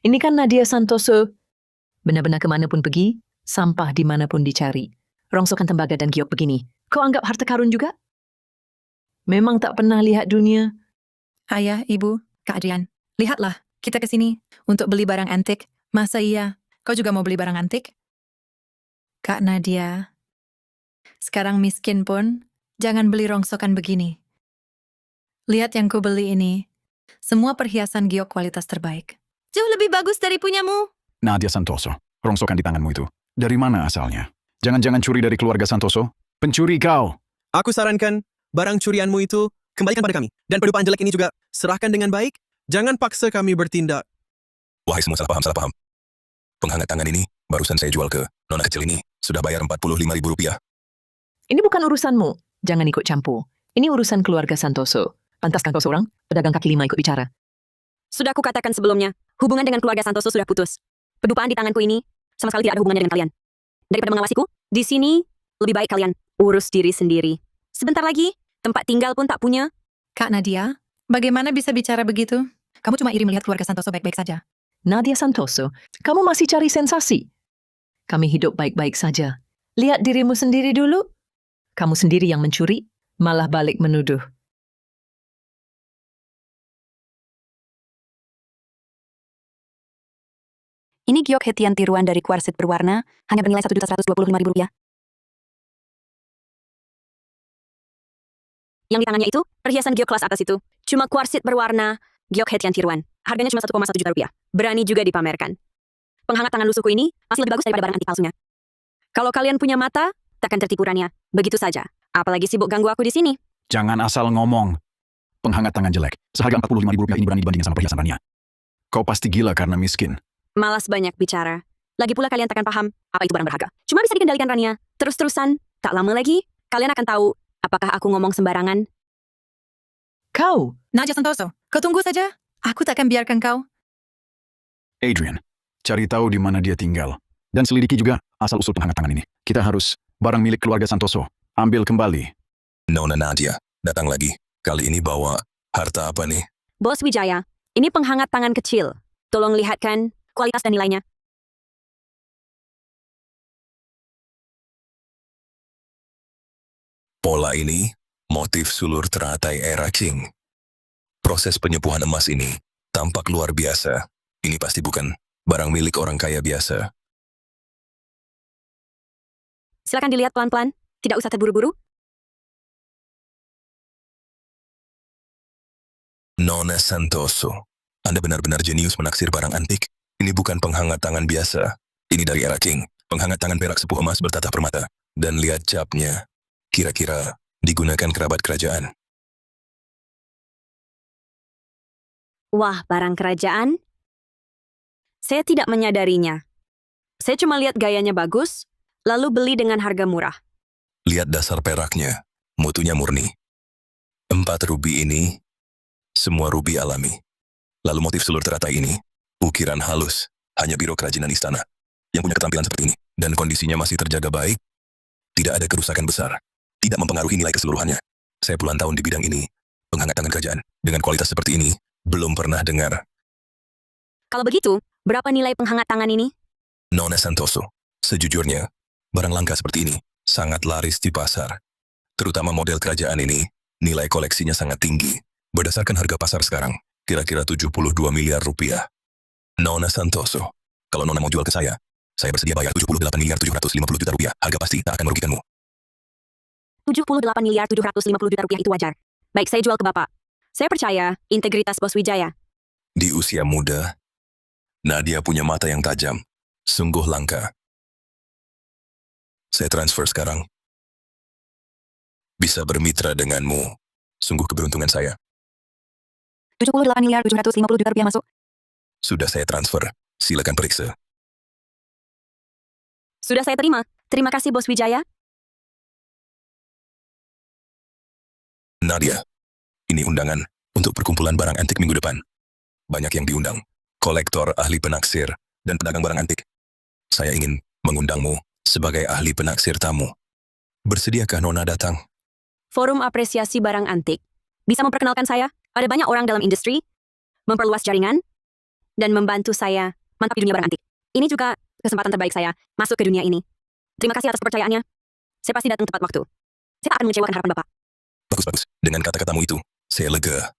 Ini kan Nadia Santoso. Benar-benar kemanapun pergi, sampah dimanapun dicari. Rongsokan tembaga dan giok begini. Kau anggap harta karun juga? Memang tak pernah lihat dunia. Ayah, ibu, Kak Adrian, lihatlah, kita ke sini untuk beli barang antik, Masa iya? Kau juga mau beli barang antik? Kak Nadia, sekarang miskin pun, jangan beli rongsokan begini. Lihat yang ku beli ini. Semua perhiasan giok kualitas terbaik. Jauh lebih bagus dari punyamu. Nadia Santoso, rongsokan di tanganmu itu. Dari mana asalnya? Jangan-jangan curi dari keluarga Santoso? Pencuri kau! Aku sarankan, barang curianmu itu kembalikan pada kami. Dan pedupaan jelek ini juga serahkan dengan baik. Jangan paksa kami bertindak. Wahai semua salah paham. Penghangat tangan ini barusan saya jual ke nona kecil ini. Sudah bayar Rp45.000. Ini bukan urusanmu. Jangan ikut campur. Ini urusan keluarga Santoso. Pantaskah kau seorang pedagang kaki lima ikut bicara? Sudah aku katakan sebelumnya, hubungan dengan keluarga Santoso sudah putus. Pedupaan di tanganku ini sama sekali tidak ada hubungannya dengan kalian. Daripada mengawasiku, di sini lebih baik kalian urus diri sendiri. Sebentar lagi, tempat tinggal pun tak punya. Kak Nadia, bagaimana bisa bicara begitu? Kamu cuma iri melihat keluarga Santoso baik-baik saja. Nadia Santoso, kamu masih cari sensasi? Kami hidup baik-baik saja. Lihat dirimu sendiri dulu. Kamu sendiri yang mencuri, malah balik menuduh. Ini giok hetian tiruan dari kuarsit berwarna, hanya bernilai Rp1.125.000. Yang di tangannya itu, perhiasan giok kelas atas itu. Cuma kuarsit berwarna, giok hetian tiruan. Harganya cuma Rp1,1 juta. Berani juga dipamerkan. Penghangat tangan lusuhku ini masih lebih bagus daripada barang antik palsunya. Kalau kalian punya mata, takkan tertipu Rania. Begitu saja. Apalagi sibuk ganggu aku di sini. Jangan asal ngomong. Penghangat tangan jelek. Seharga Rp45.000 ini berani dibandingkan sama perhiasan Rania. Kau pasti gila karena miskin. Malas banyak bicara. Lagi pula kalian takkan paham apa itu barang berharga. Cuma bisa dikendalikan Rania. Terus-terusan, tak lama lagi, kalian akan tahu apakah aku ngomong sembarangan. Kau, Nadia Santoso, kau tunggu saja. Aku tak akan biarkan kau. Adrian, cari tahu di mana dia tinggal. Dan selidiki juga asal-usul penghangat tangan ini. Kita harus barang milik keluarga Santoso. Ambil kembali. Nona Nadia, datang lagi. Kali ini bawa harta apa nih? Bos Wijaya, ini penghangat tangan kecil. Tolong lihatkan kualitas dan nilainya. Pola ini, motif sulur teratai era Qing. Proses penyepuhan emas ini tampak luar biasa. Ini pasti bukan barang milik orang kaya biasa. Silakan dilihat pelan-pelan. Tidak usah terburu-buru. Nona Santoso, Anda benar-benar jenius menaksir barang antik. Ini bukan penghangat tangan biasa. Ini dari era Qing. Penghangat tangan perak sepuh emas bertata permata. Dan lihat capnya. Kira-kira digunakan kerabat kerajaan. Wah, barang kerajaan? Saya tidak menyadarinya. Saya cuma lihat gayanya bagus, lalu beli dengan harga murah. Lihat dasar peraknya. Mutunya murni. 4 rubi ini, semua rubi alami. Lalu motif sulur teratai ini, ukiran halus, hanya biro kerajinan istana. Yang punya ketampilan seperti ini, dan kondisinya masih terjaga baik, tidak ada kerusakan besar, tidak mempengaruhi nilai keseluruhannya. Saya puluhan tahun di bidang ini, penghangat tangan kerajaan, dengan kualitas seperti ini, belum pernah dengar. Kalau begitu, berapa nilai penghangat tangan ini? Nona Santoso, sejujurnya, barang langka seperti ini sangat laris di pasar. Terutama model kerajaan ini, nilai koleksinya sangat tinggi. Berdasarkan harga pasar sekarang, kira-kira 72 miliar rupiah. Nona Santoso, kalau Nona mau jual ke saya bersedia bayar 78.750 juta rupiah. Harga pasti tak akan merugikanmu. 78.750 juta rupiah itu wajar. Baik, saya jual ke Bapak. Saya percaya integritas Bos Wijaya. Di usia muda, Nadia punya mata yang tajam. Sungguh langka. Saya transfer sekarang. Bisa bermitra denganmu. Sungguh keberuntungan saya. 78.750 juta rupiah masuk. Sudah saya transfer. Silakan periksa. Sudah saya terima. Terima kasih Bos Wijaya. Nadia, ini undangan untuk perkumpulan barang antik minggu depan. Banyak yang diundang. Kolektor, ahli penaksir, dan pedagang barang antik. Saya ingin mengundangmu sebagai ahli penaksir tamu. Bersediakah Nona datang? Forum apresiasi barang antik. Bisa memperkenalkan saya? Ada banyak orang dalam industri, memperluas jaringan, dan membantu saya mantap di dunia barang antik. Ini juga kesempatan terbaik saya masuk ke dunia ini. Terima kasih atas kepercayaannya. Saya pasti datang tepat waktu. Saya tak akan mengecewakan harapan Bapak. Bagus-bagus. Dengan kata-katamu itu, saya lega.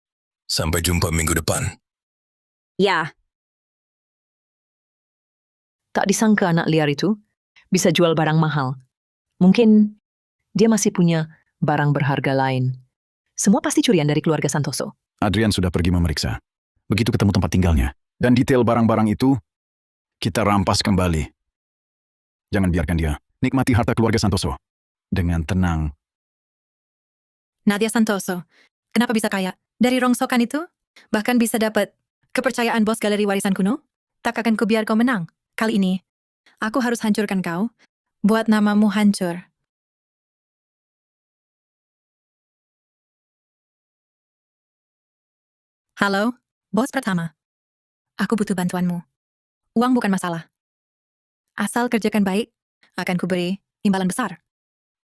Sampai jumpa minggu depan. Ya, Tak disangka anak liar itu bisa jual barang mahal. Mungkin dia masih punya barang berharga lain. Semua pasti curian dari keluarga Santoso. Adrian sudah pergi memeriksa. Begitu ketemu tempat tinggalnya. Dan detail barang-barang itu, kita rampas kembali. Jangan biarkan dia nikmati harta keluarga Santoso. Dengan tenang. Nadia Santoso, kenapa bisa kaya? Dari rongsokan itu? Bahkan bisa dapat kepercayaan bos galeri warisan kuno? Tak akan kubiar kau menang. Kali ini, aku harus hancurkan kau. Buat namamu hancur. Halo, bos pertama. Aku butuh bantuanmu. Uang bukan masalah. Asal kerjakan baik, akan kuberi imbalan besar.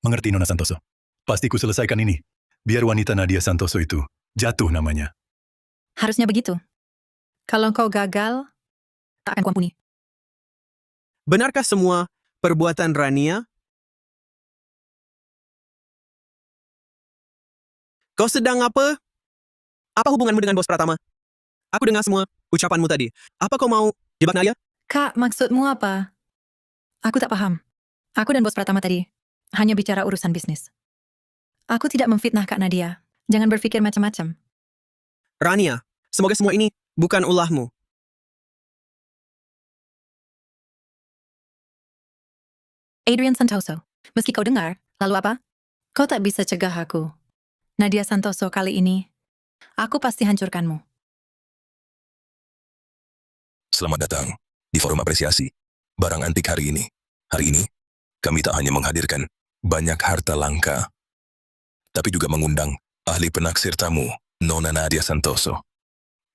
Mengerti, Nona Santoso. Pasti ku selesaikan ini. Biar wanita Nadia Santoso itu jatuh namanya. Harusnya begitu. Kalau kau gagal, tak akan kuampuni. Benarkah semua perbuatan Rania? Kau sedang apa? Apa hubunganmu dengan bos Pratama? Aku dengar semua ucapanmu tadi. Apa kau mau jebak Nadia? Kak, maksudmu apa? Aku tak paham. Aku dan bos Pratama tadi hanya bicara urusan bisnis. Aku tidak memfitnah Kak Nadia. Jangan berpikir macam-macam. Rania, semoga semua ini bukan ulahmu. Adrian Santoso, meski kau dengar, lalu apa? Kau tak bisa cegah aku. Nadia Santoso, kali ini, aku pasti hancurkanmu. Selamat datang di forum apresiasi barang antik hari ini. Hari ini, kami tak hanya menghadirkan banyak harta langka, tapi juga mengundang ahli penaksir tamu, Nona Nadia Santoso.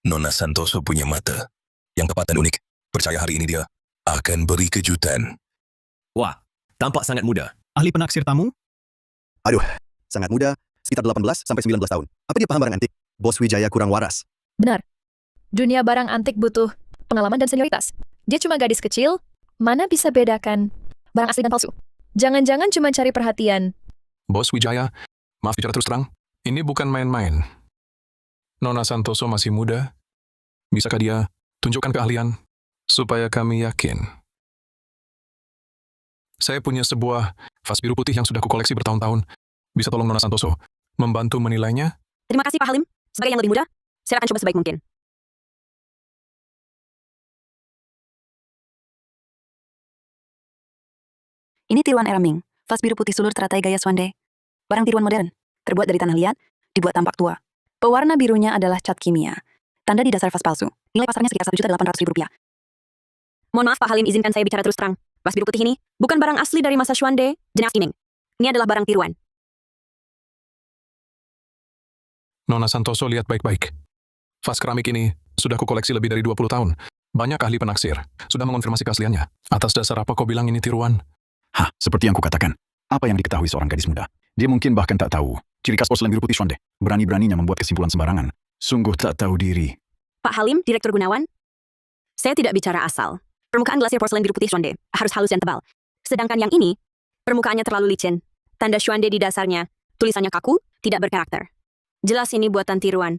Nona Santoso punya mata yang tepat dan unik. Percaya hari ini dia akan beri kejutan. Wah, tampak sangat muda. Ahli penaksir tamu? Aduh, sangat muda, sekitar 18 sampai 19 tahun. Apa dia paham barang antik? Bos Wijaya kurang waras. Benar. Dunia barang antik butuh pengalaman dan senioritas. Dia cuma gadis kecil, mana bisa bedakan barang asli dan palsu? Jangan-jangan cuma cari perhatian. Bos Wijaya, maaf bicara terus terang, ini bukan main-main. Nona Santoso masih muda. Bisakah dia tunjukkan keahlian supaya kami yakin? Saya punya sebuah vas biru putih yang sudah kukoleksi bertahun-tahun. Bisa tolong Nona Santoso membantu menilainya? Terima kasih Pak Halim. Sebagai yang lebih muda, saya akan coba sebaik mungkin. Ini tiruan era Ming, vas biru putih sulur teratai gaya Swande. Barang tiruan modern, terbuat dari tanah liat, dibuat tampak tua. Pewarna birunya adalah cat kimia. Tanda di dasar vas palsu. Nilai pasarnya sekitar Rp1.800.000. Mohon maaf Pak Halim, izinkan saya bicara terus terang. Vas biru putih ini bukan barang asli dari masa Xuande, dinasti Ming. Ini adalah barang tiruan. Nona Santoso, lihat baik-baik. Vas keramik ini sudah kukoleksi lebih dari 20 tahun. Banyak ahli penaksir sudah mengonfirmasi keasliannya. Atas dasar apa kau bilang ini tiruan? Hah, seperti yang kukatakan. Apa yang diketahui seorang gadis muda? Dia mungkin bahkan tak tahu ciri khas porselen biru putih Xuande. Berani-beraninya membuat kesimpulan sembarangan. Sungguh tak tahu diri. Pak Halim, Direktur Gunawan, saya tidak bicara asal. Permukaan glasir porselen biru putih Xuande harus halus dan tebal. Sedangkan yang ini, permukaannya terlalu licin. Tanda Xuande di dasarnya, tulisannya kaku, tidak berkarakter. Jelas ini buatan tiruan.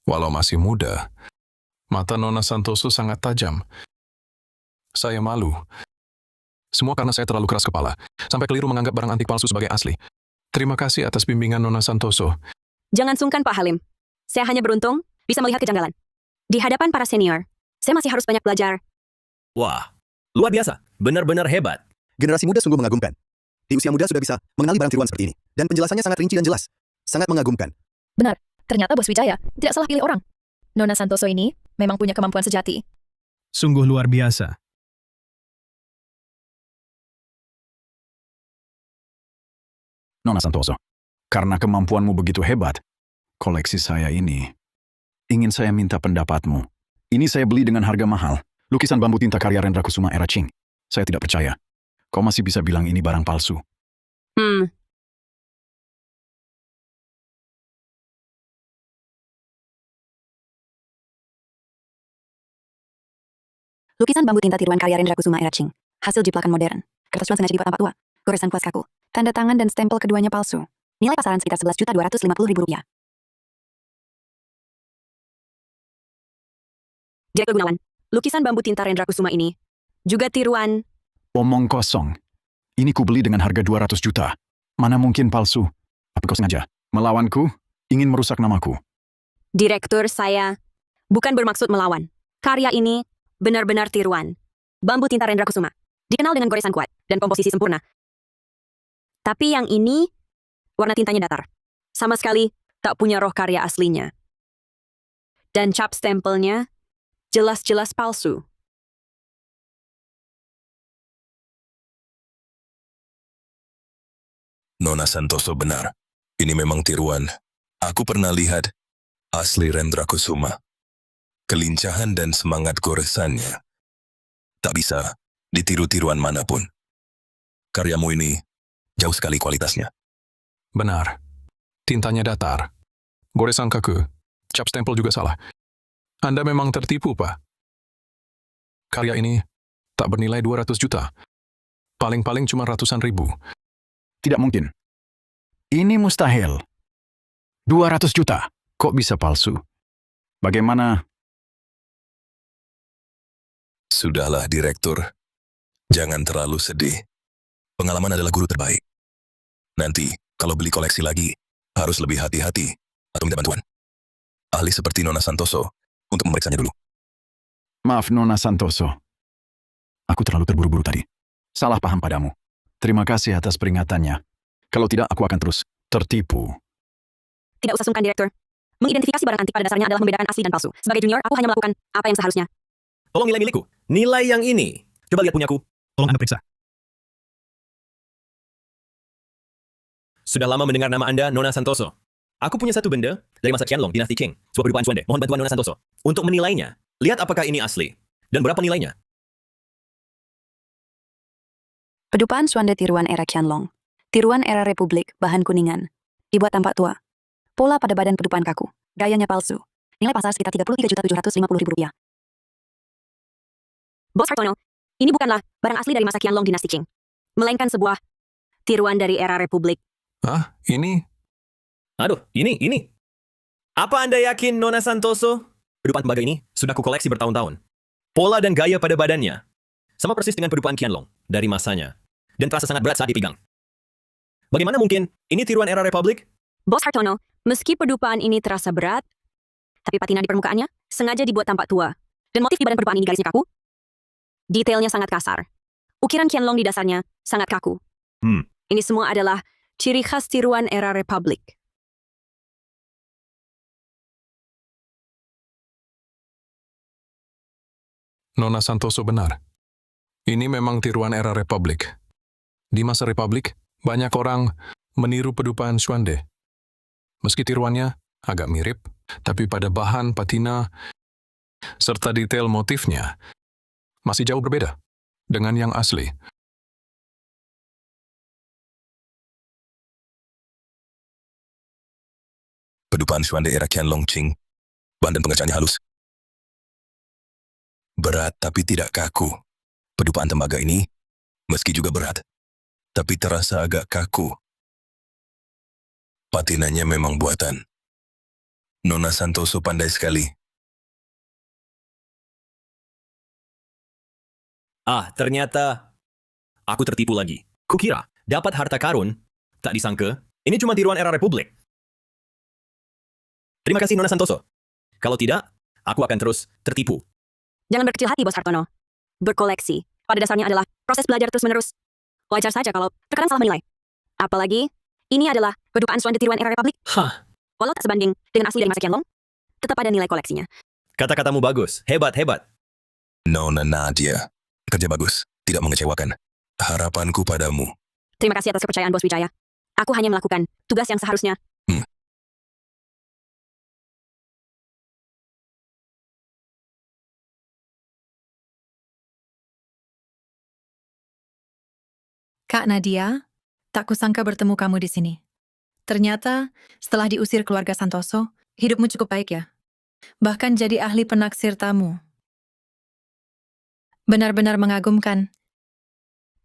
Walau masih muda, mata Nona Santoso sangat tajam. Saya malu. Semua karena saya terlalu keras kepala, sampai keliru menganggap barang antik palsu sebagai asli. Terima kasih atas bimbingan Nona Santoso. Jangan sungkan Pak Halim. Saya hanya beruntung bisa melihat kejanggalan. Di hadapan para senior, saya masih harus banyak belajar. Wah, luar biasa. Benar-benar hebat. Generasi muda sungguh mengagumkan. Di usia muda sudah bisa mengenali barang tiruan seperti ini. Dan penjelasannya sangat rinci dan jelas. Sangat mengagumkan. Benar, ternyata Bos Wijaya tidak salah pilih orang. Nona Santoso ini memang punya kemampuan sejati. Sungguh luar biasa. Nona Santoso, karena kemampuanmu begitu hebat, koleksi saya ini, ingin saya minta pendapatmu. Ini saya beli dengan harga mahal. Lukisan bambu tinta karya Rendra Kusuma era Qing. Saya tidak percaya. Kau masih bisa bilang ini barang palsu. Lukisan bambu tinta tiruan karya Rendra Kusuma era Qing. Hasil jiplakan modern. Kertas cuan sengaja dibuat tampak tua. Goresan kuas kaku. Tanda tangan dan stempel keduanya palsu. Nilai pasaran sekitar 11.250.000 rupiah. Direktur Gunawan, lukisan bambu tinta Rendra Kusuma ini juga tiruan. Omong kosong. Ini kubeli dengan harga 200 juta. Mana mungkin palsu? Apa kau sengaja melawanku? Ingin merusak namaku? Direktur, saya bukan bermaksud melawan. Karya ini benar-benar tiruan. Bambu tinta Rendra Kusuma dikenal dengan goresan kuat dan komposisi sempurna. Tapi yang ini, warna tintanya datar. Sama sekali tak punya roh karya aslinya. Dan cap stempelnya jelas-jelas palsu. Nona Santoso benar. Ini memang tiruan. Aku pernah lihat asli Rendra Kusuma. Kelincahan dan semangat goresannya tak bisa ditiru tiruan manapun. Karyamu ini jauh sekali kualitasnya. Benar. Tintanya datar. Goresan kaku. Cap stempel juga salah. Anda memang tertipu, Pak. Karya ini tak bernilai 200 juta. Paling-paling cuma ratusan ribu. Tidak mungkin. Ini mustahil. 200 juta. Kok bisa palsu? Bagaimana? Sudahlah, Direktur. Jangan terlalu sedih. Pengalaman adalah guru terbaik. Nanti, kalau beli koleksi lagi, harus lebih hati-hati atau minta bantuan ahli seperti Nona Santoso untuk memeriksanya dulu. Maaf, Nona Santoso. Aku terlalu terburu-buru tadi. Salah paham padamu. Terima kasih atas peringatannya. Kalau tidak, aku akan terus tertipu. Tidak usah sungkan, Direktur. Mengidentifikasi barang antik pada dasarnya adalah membedakan asli dan palsu. Sebagai junior, aku hanya melakukan apa yang seharusnya. Tolong nilai milikku. Nilai yang ini. Coba lihat punyaku. Tolong Anda periksa. Sudah lama mendengar nama Anda, Nona Santoso. Aku punya satu benda dari masa Qianlong, dinasti Qing. Sebuah kedupaan Suande. Mohon bantuan Nona Santoso. Untuk menilainya, lihat apakah ini asli. Dan berapa nilainya. Kedupaan Suande tiruan era Qianlong. Tiruan era Republik, bahan kuningan. Dibuat tampak tua. Pola pada badan kedupaan kaku. Gayanya palsu. Nilai pasar sekitar 33.750.000 rupiah. Bos Hartono, ini bukanlah barang asli dari masa Qianlong dinasti Qing. Melainkan sebuah tiruan dari era Republik. Hah? Ini? Aduh, ini. Apa Anda yakin, Nona Santoso? Kedupaan tembaga ini sudah kukoleksi bertahun-tahun. Pola dan gaya pada badannya sama persis dengan kedupaan Qianlong dari masanya. Dan terasa sangat berat saat dipegang. Bagaimana mungkin ini tiruan era Republik? Bos Hartono, meski kedupaan ini terasa berat, tapi patina di permukaannya sengaja dibuat tampak tua. Dan motif di badan kedupaan ini garisnya kaku. Detailnya sangat kasar. Ukiran Qianlong di dasarnya sangat kaku. Ini semua adalah ciri khas tiruan era Republik. Nona Santoso benar. Ini memang tiruan era Republik. Di masa Republik, banyak orang meniru pedupaan Suande. Meski tiruannya agak mirip, tapi pada bahan patina serta detail motifnya masih jauh berbeda dengan yang asli. Kedupaan Suande era Qianlong Qing. Bahan dan pengerjaannya halus. Berat tapi tidak kaku. Kedupaan tembaga ini, meski juga berat, tapi terasa agak kaku. Patinanya memang buatan. Nona Santoso pandai sekali. Ternyata aku tertipu lagi. Kukira dapat harta karun, tak disangka ini cuma tiruan era Republik. Terima kasih, Nona Santoso. Kalau tidak, aku akan terus tertipu. Jangan berkecil hati, Bos Hartono. Berkoleksi pada dasarnya adalah proses belajar terus-menerus. Wajar saja kalau terkadang salah menilai. Apalagi, ini adalah kedupaan Suande tiruan era Republik. Walau tak sebanding dengan asli dari masa Qianlong, tetap ada nilai koleksinya. Kata-katamu bagus. Hebat. Nona Nadia, kerja bagus, tidak mengecewakan. Harapanku padamu. Terima kasih atas kepercayaan, Bos Wijaya. Aku hanya melakukan tugas yang seharusnya. Kak Nadia, tak kusangka bertemu kamu di sini. Ternyata, setelah diusir keluarga Santoso, hidupmu cukup baik ya. Bahkan jadi ahli penaksir tamu. Benar-benar mengagumkan.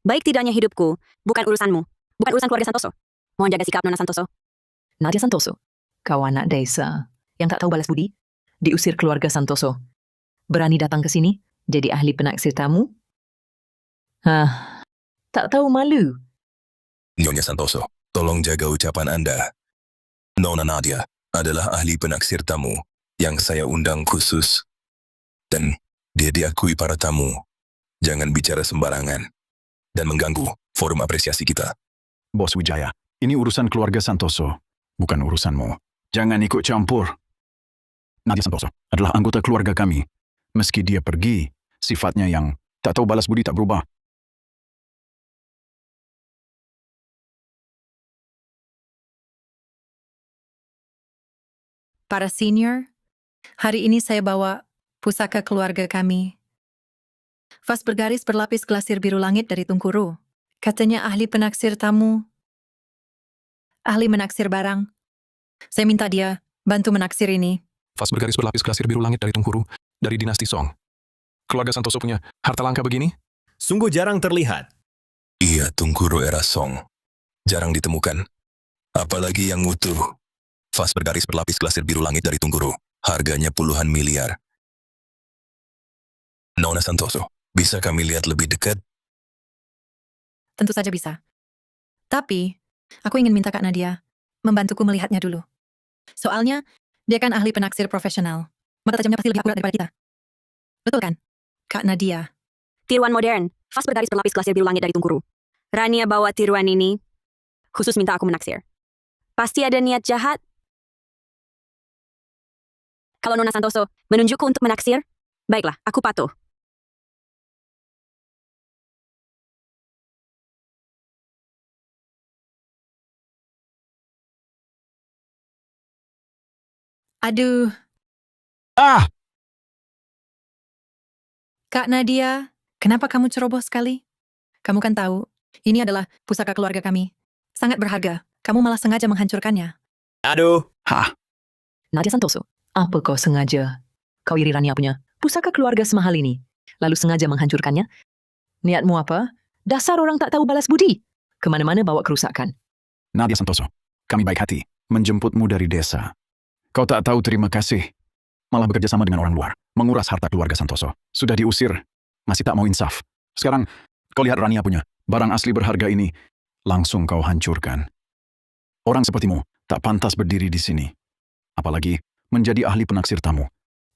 Baik tidaknya hidupku, bukan urusanmu. Bukan urusan keluarga Santoso. Mohon jaga sikap, Nona Santoso. Nadia Santoso, kau anak desa yang tak tahu balas budi, diusir keluarga Santoso. Berani datang ke sini, jadi ahli penaksir tamu? Tak tahu malu. Nyonya Santoso, tolong jaga ucapan Anda. Nona Nadia adalah ahli penaksir tamu yang saya undang khusus. Dan dia diakui para tamu. Jangan bicara sembarangan dan mengganggu forum apresiasi kita. Bos Wijaya, ini urusan keluarga Santoso, bukan urusanmu. Jangan ikut campur. Nadia Santoso adalah anggota keluarga kami. Meski dia pergi, sifatnya yang tak tahu balas budi tak berubah. Para senior, hari ini saya bawa pusaka keluarga kami. Vas bergaris berlapis glasir biru langit dari Tungkuru. Katanya ahli penaksir tamu. Ahli menaksir barang. Saya minta dia bantu menaksir ini. Vas bergaris berlapis glasir biru langit dari Tungkuru, dari dinasti Song. Keluarga Santoso punya harta langka begini? Sungguh jarang terlihat. Iya, Tungkuru era Song. Jarang ditemukan. Apalagi yang utuh. Vas bergaris berlapis glasir biru langit dari Tungkuru. Harganya puluhan miliar. Nona Santoso, bisa kami lihat lebih dekat? Tentu saja bisa. Tapi, aku ingin minta Kak Nadia membantuku melihatnya dulu. Soalnya, dia kan ahli penaksir profesional. Mata tajamnya pasti lebih akurat daripada kita. Betul kan, Kak Nadia? Tiruan modern, vas bergaris berlapis glasir biru langit dari Tungkuru. Rania bawa tiruan ini, khusus minta aku menaksir. Pasti ada niat jahat. Kalau Nona Santoso menunjukku untuk menaksir, baiklah, aku patuh. Aduh, Kak Nadia, kenapa kamu ceroboh sekali? Kamu kan tahu, ini adalah pusaka keluarga kami. Sangat berharga. Kamu malah sengaja menghancurkannya. Aduh. Nadia Santoso, apa kau sengaja? Kau iri Rania punya pusaka keluarga semahal ini, lalu sengaja menghancurkannya? Niatmu apa? Dasar orang tak tahu balas budi. Kemana-mana bawa kerusakan. Nadia Santoso, kami baik hati menjemputmu dari desa. Kau tak tahu terima kasih. Malah bekerja sama dengan orang luar. Menguras harta keluarga Santoso. Sudah diusir. Masih tak mau insaf. Sekarang, kau lihat Rania punya barang asli berharga ini. Langsung kau hancurkan. Orang sepertimu tak pantas berdiri di sini. Apalagi menjadi ahli penaksir tamu.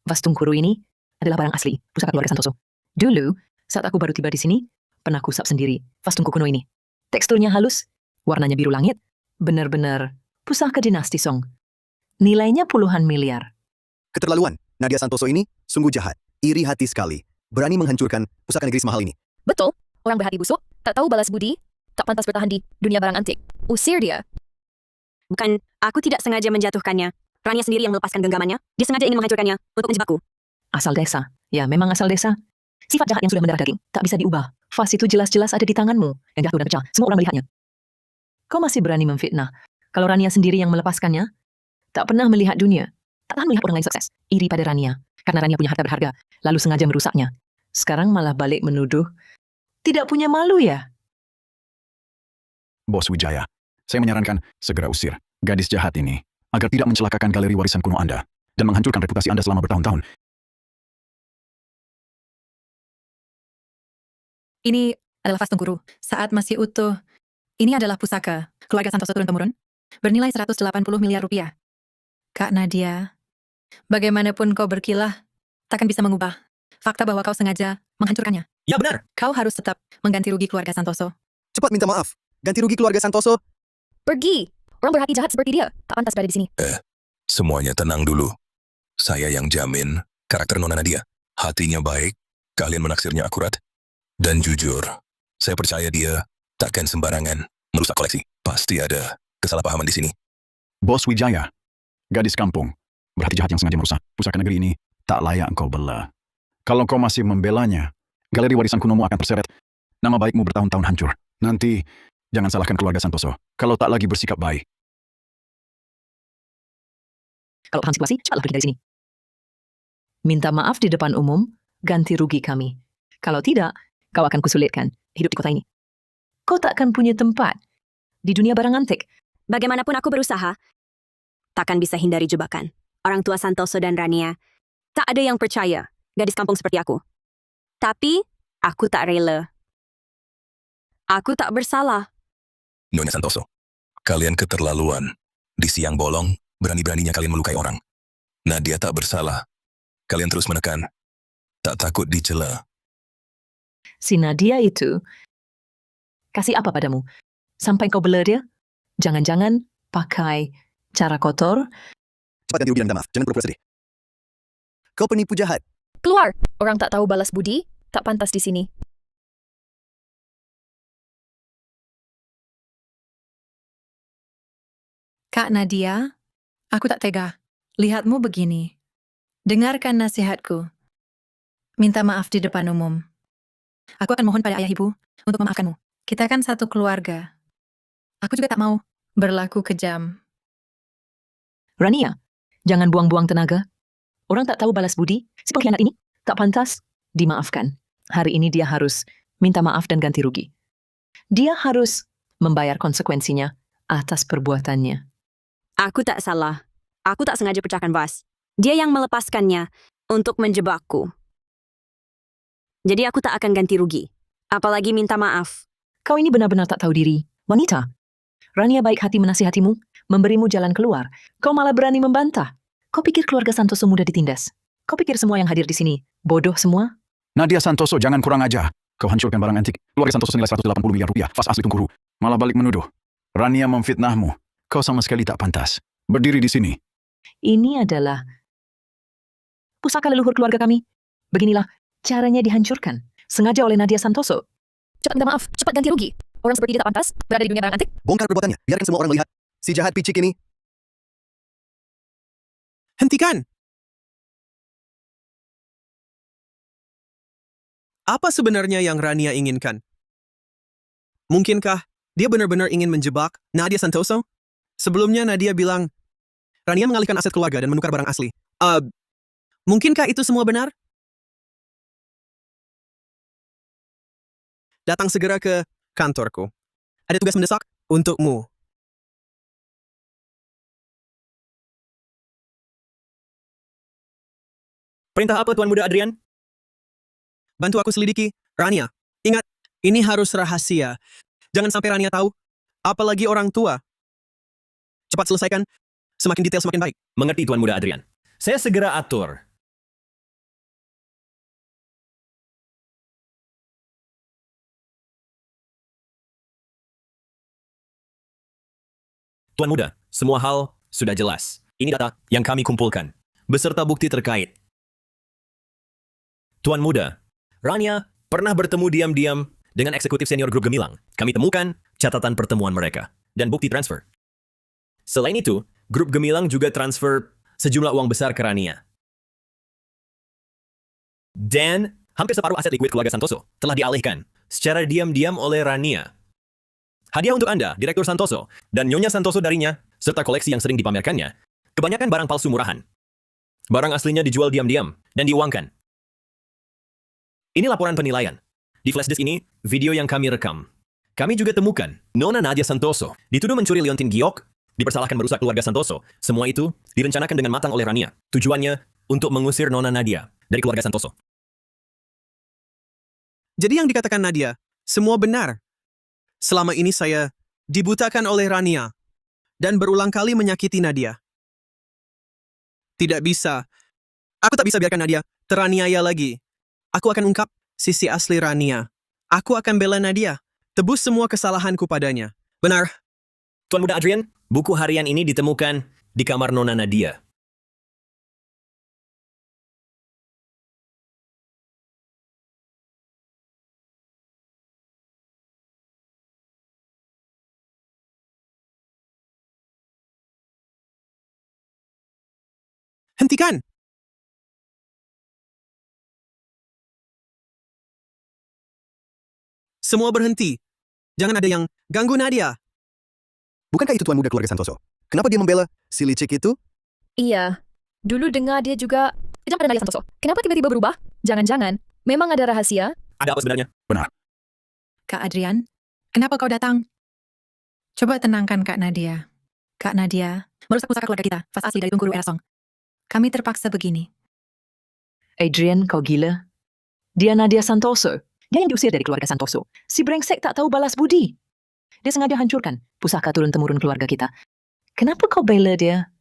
Vas Tungkuru ini adalah barang asli pusaka keluarga Santoso. Dulu, saat aku baru tiba di sini, pernah kusap sendiri vas tungku kuno ini. Teksturnya halus, warnanya biru langit, benar-benar pusaka dinasti Song. Nilainya puluhan miliar. Keterlaluan, Nadia Santoso ini sungguh jahat. Iri hati sekali. Berani menghancurkan pusaka negeri semahal ini. Betul, orang berhati busuk, tak tahu balas budi, tak pantas bertahan di dunia barang antik. Usir dia. Bukan, aku tidak sengaja menjatuhkannya. Rania sendiri yang melepaskan genggamannya. Dia sengaja ingin menghancurkannya untuk menjebakku. Asal desa. Ya, memang asal desa. Sifat jahat yang sudah mendarah daging, tak bisa diubah. Vas itu jelas-jelas ada di tanganmu, yang jatuh dan pecah. Semua orang melihatnya. Kau masih berani memfitnah. Kalau Rania sendiri yang melepaskannya, tak pernah melihat dunia. Tak tahan melihat orang lain sukses. Iri pada Rania. Karena Rania punya harta berharga, lalu sengaja merusaknya. Sekarang malah balik menuduh. Tidak punya malu ya? Bos Wijaya, saya menyarankan segera usir gadis jahat ini agar tidak mencelakakan galeri warisan kuno Anda dan menghancurkan reputasi Anda selama bertahun-tahun. Ini adalah vas Tungkuru. Saat masih utuh, ini adalah pusaka keluarga Santoso turun-temurun, bernilai 180 miliar rupiah. Kak Nadia, bagaimanapun kau berkilah, takkan bisa mengubah fakta bahwa kau sengaja menghancurkannya. Ya benar. Kau harus tetap mengganti rugi keluarga Santoso. Cepat minta maaf. Ganti rugi keluarga Santoso. Pergi. Orang berhati jahat seperti dia, tak pantas berada di sini. Semuanya tenang dulu. Saya yang jamin karakter Nona Nadia. Hatinya baik, kalian menaksirnya akurat, dan jujur. Saya percaya dia takkan sembarangan merusak koleksi. Pasti ada kesalahpahaman di sini. Bos Wijaya, gadis kampung, berhati jahat yang sengaja merusak pusaka negeri ini tak layak engkau bela. Kalau kau masih membelanya, galeri warisan kunomu akan terseret. Nama baikmu bertahun-tahun hancur. Nanti, jangan salahkan keluarga Santoso kalau tak lagi bersikap baik. Kalau paham situasi, cepatlah pergi dari sini. Minta maaf di depan umum, ganti rugi kami. Kalau tidak, kau akan kusulitkan hidup di kota ini. Kau takkan punya tempat. di dunia barang antik. Bagaimanapun aku berusaha, takkan bisa hindari jebakan. Orang tua Santoso dan Rania, tak ada yang percaya gadis kampung seperti aku. Tapi, aku tak rela. Aku tak bersalah. Nyonya Santoso, kalian keterlaluan. Di siang bolong, berani-beraninya kalian melukai orang. Nadia tak bersalah. Kalian terus menekan. Tak takut dicela. Si Nadia itu kasih apa padamu? Sampai kau bela dia? Jangan-jangan pakai cara kotor? Cepat ganti rugi dan minta maaf. Jangan pura-pura sedih. Kau penipu jahat. Keluar! Orang tak tahu balas budi, tak pantas di sini. Kak Nadia, aku tak tega. Lihatmu begini. Dengarkan nasihatku. Minta maaf di depan umum. Aku akan mohon pada ayah ibu untuk memaafkanmu. Kita kan satu keluarga. Aku juga tak mau berlaku kejam. Rania, jangan buang-buang tenaga. Orang tak tahu balas budi. Si pengkhianat ini tak pantas dimaafkan. Hari ini dia harus minta maaf dan ganti rugi. Dia harus membayar konsekuensinya atas perbuatannya. Aku tak salah. Aku tak sengaja pecahkan vas. Dia yang melepaskannya untuk menjebakku. Jadi aku tak akan ganti rugi. Apalagi minta maaf. Kau ini benar-benar tak tahu diri. Wanita, Rania baik hati menasihatimu, memberimu jalan keluar. Kau malah berani membantah. Kau pikir keluarga Santoso mudah ditindas? Kau pikir semua yang hadir di sini bodoh semua? Nadia Santoso, jangan kurang aja. Kau hancurkan barang antik. Keluarga Santoso senilai 180 miliar rupiah. Vas asli Tungkuru. Malah balik menuduh. Rania memfitnahmu. Kau sama sekali tak pantas. Berdiri di sini. Ini adalah pusaka leluhur keluarga kami. Beginilah caranya dihancurkan. Sengaja oleh Nadia Santoso. Cepat minta maaf, cepat ganti rugi. Orang seperti dia tak pantas berada di dunia barang antik. Bongkar perbuatannya. Biarkan semua orang melihat. Si jahat picik ini. Hentikan! Apa sebenarnya yang Rania inginkan? Mungkinkah dia benar-benar ingin menjebak Nadia Santoso? Sebelumnya Nadia bilang, Rania mengalihkan aset keluarga dan menukar barang asli. Mungkinkah itu semua benar? Datang segera ke kantorku. Ada tugas mendesak untukmu. Perintah apa, Tuan Muda Adrian? Bantu aku selidiki. Rania, ingat, ini harus rahasia. Jangan sampai Rania tahu, apalagi orang tua. Cepat selesaikan, semakin detail semakin baik. Mengerti, Tuan Muda Adrian. Saya segera atur. Tuan Muda, semua hal sudah jelas. Ini data yang kami kumpulkan, beserta bukti terkait. Tuan Muda, Rania pernah bertemu diam-diam dengan eksekutif senior grup Gemilang. Kami temukan catatan pertemuan mereka dan bukti transfer. Selain itu, grup Gemilang juga transfer sejumlah uang besar ke Rania. Dan hampir separuh aset likuid keluarga Santoso telah dialihkan secara diam-diam oleh Rania. Hadiah untuk Anda, Direktur Santoso, dan Nyonya Santoso darinya, serta koleksi yang sering dipamerkannya, kebanyakan barang palsu murahan. Barang aslinya dijual diam-diam dan diuangkan. Ini laporan penilaian. Di flashdisk ini, video yang kami rekam. Kami juga temukan Nona Nadia Santoso dituduh mencuri liontin giok, dipersalahkan merusak keluarga Santoso. Semua itu direncanakan dengan matang oleh Rania. Tujuannya untuk mengusir Nona Nadia dari keluarga Santoso. Jadi yang dikatakan Nadia, semua benar. Selama ini saya dibutakan oleh Rania dan berulang kali menyakiti Nadia. Tidak bisa. Aku tak bisa biarkan Nadia teraniaya lagi. Aku akan ungkap sisi asli Rania. Aku akan bela Nadia. Tebus semua kesalahanku padanya. Benar. Tuan Muda Adrian, buku harian ini ditemukan di kamar Nona Nadia. Hentikan! Semua berhenti. Jangan ada yang ganggu Nadia. Bukankah itu tuan muda keluarga Santoso? Kenapa dia membela si licik itu? Iya. Dulu dengar dia juga kejam pada Nadia Santoso. Kenapa tiba-tiba berubah? Jangan-jangan memang ada rahasia? Ada apa sebenarnya? Benar. Kak Adrian, kenapa kau datang? Coba tenangkan Kak Nadia. Kak Nadia, merusak pusaka keluarga kita, vas asli dari Tungku Erasong. Kami terpaksa begini. Adrian, kau gila? Dia Nadia Santoso. Dia yang diusir dari keluarga Santoso. Si brengsek tak tahu balas budi. Dia sengaja hancurkan pusaka turun-temurun keluarga kita. Kenapa kau bela dia?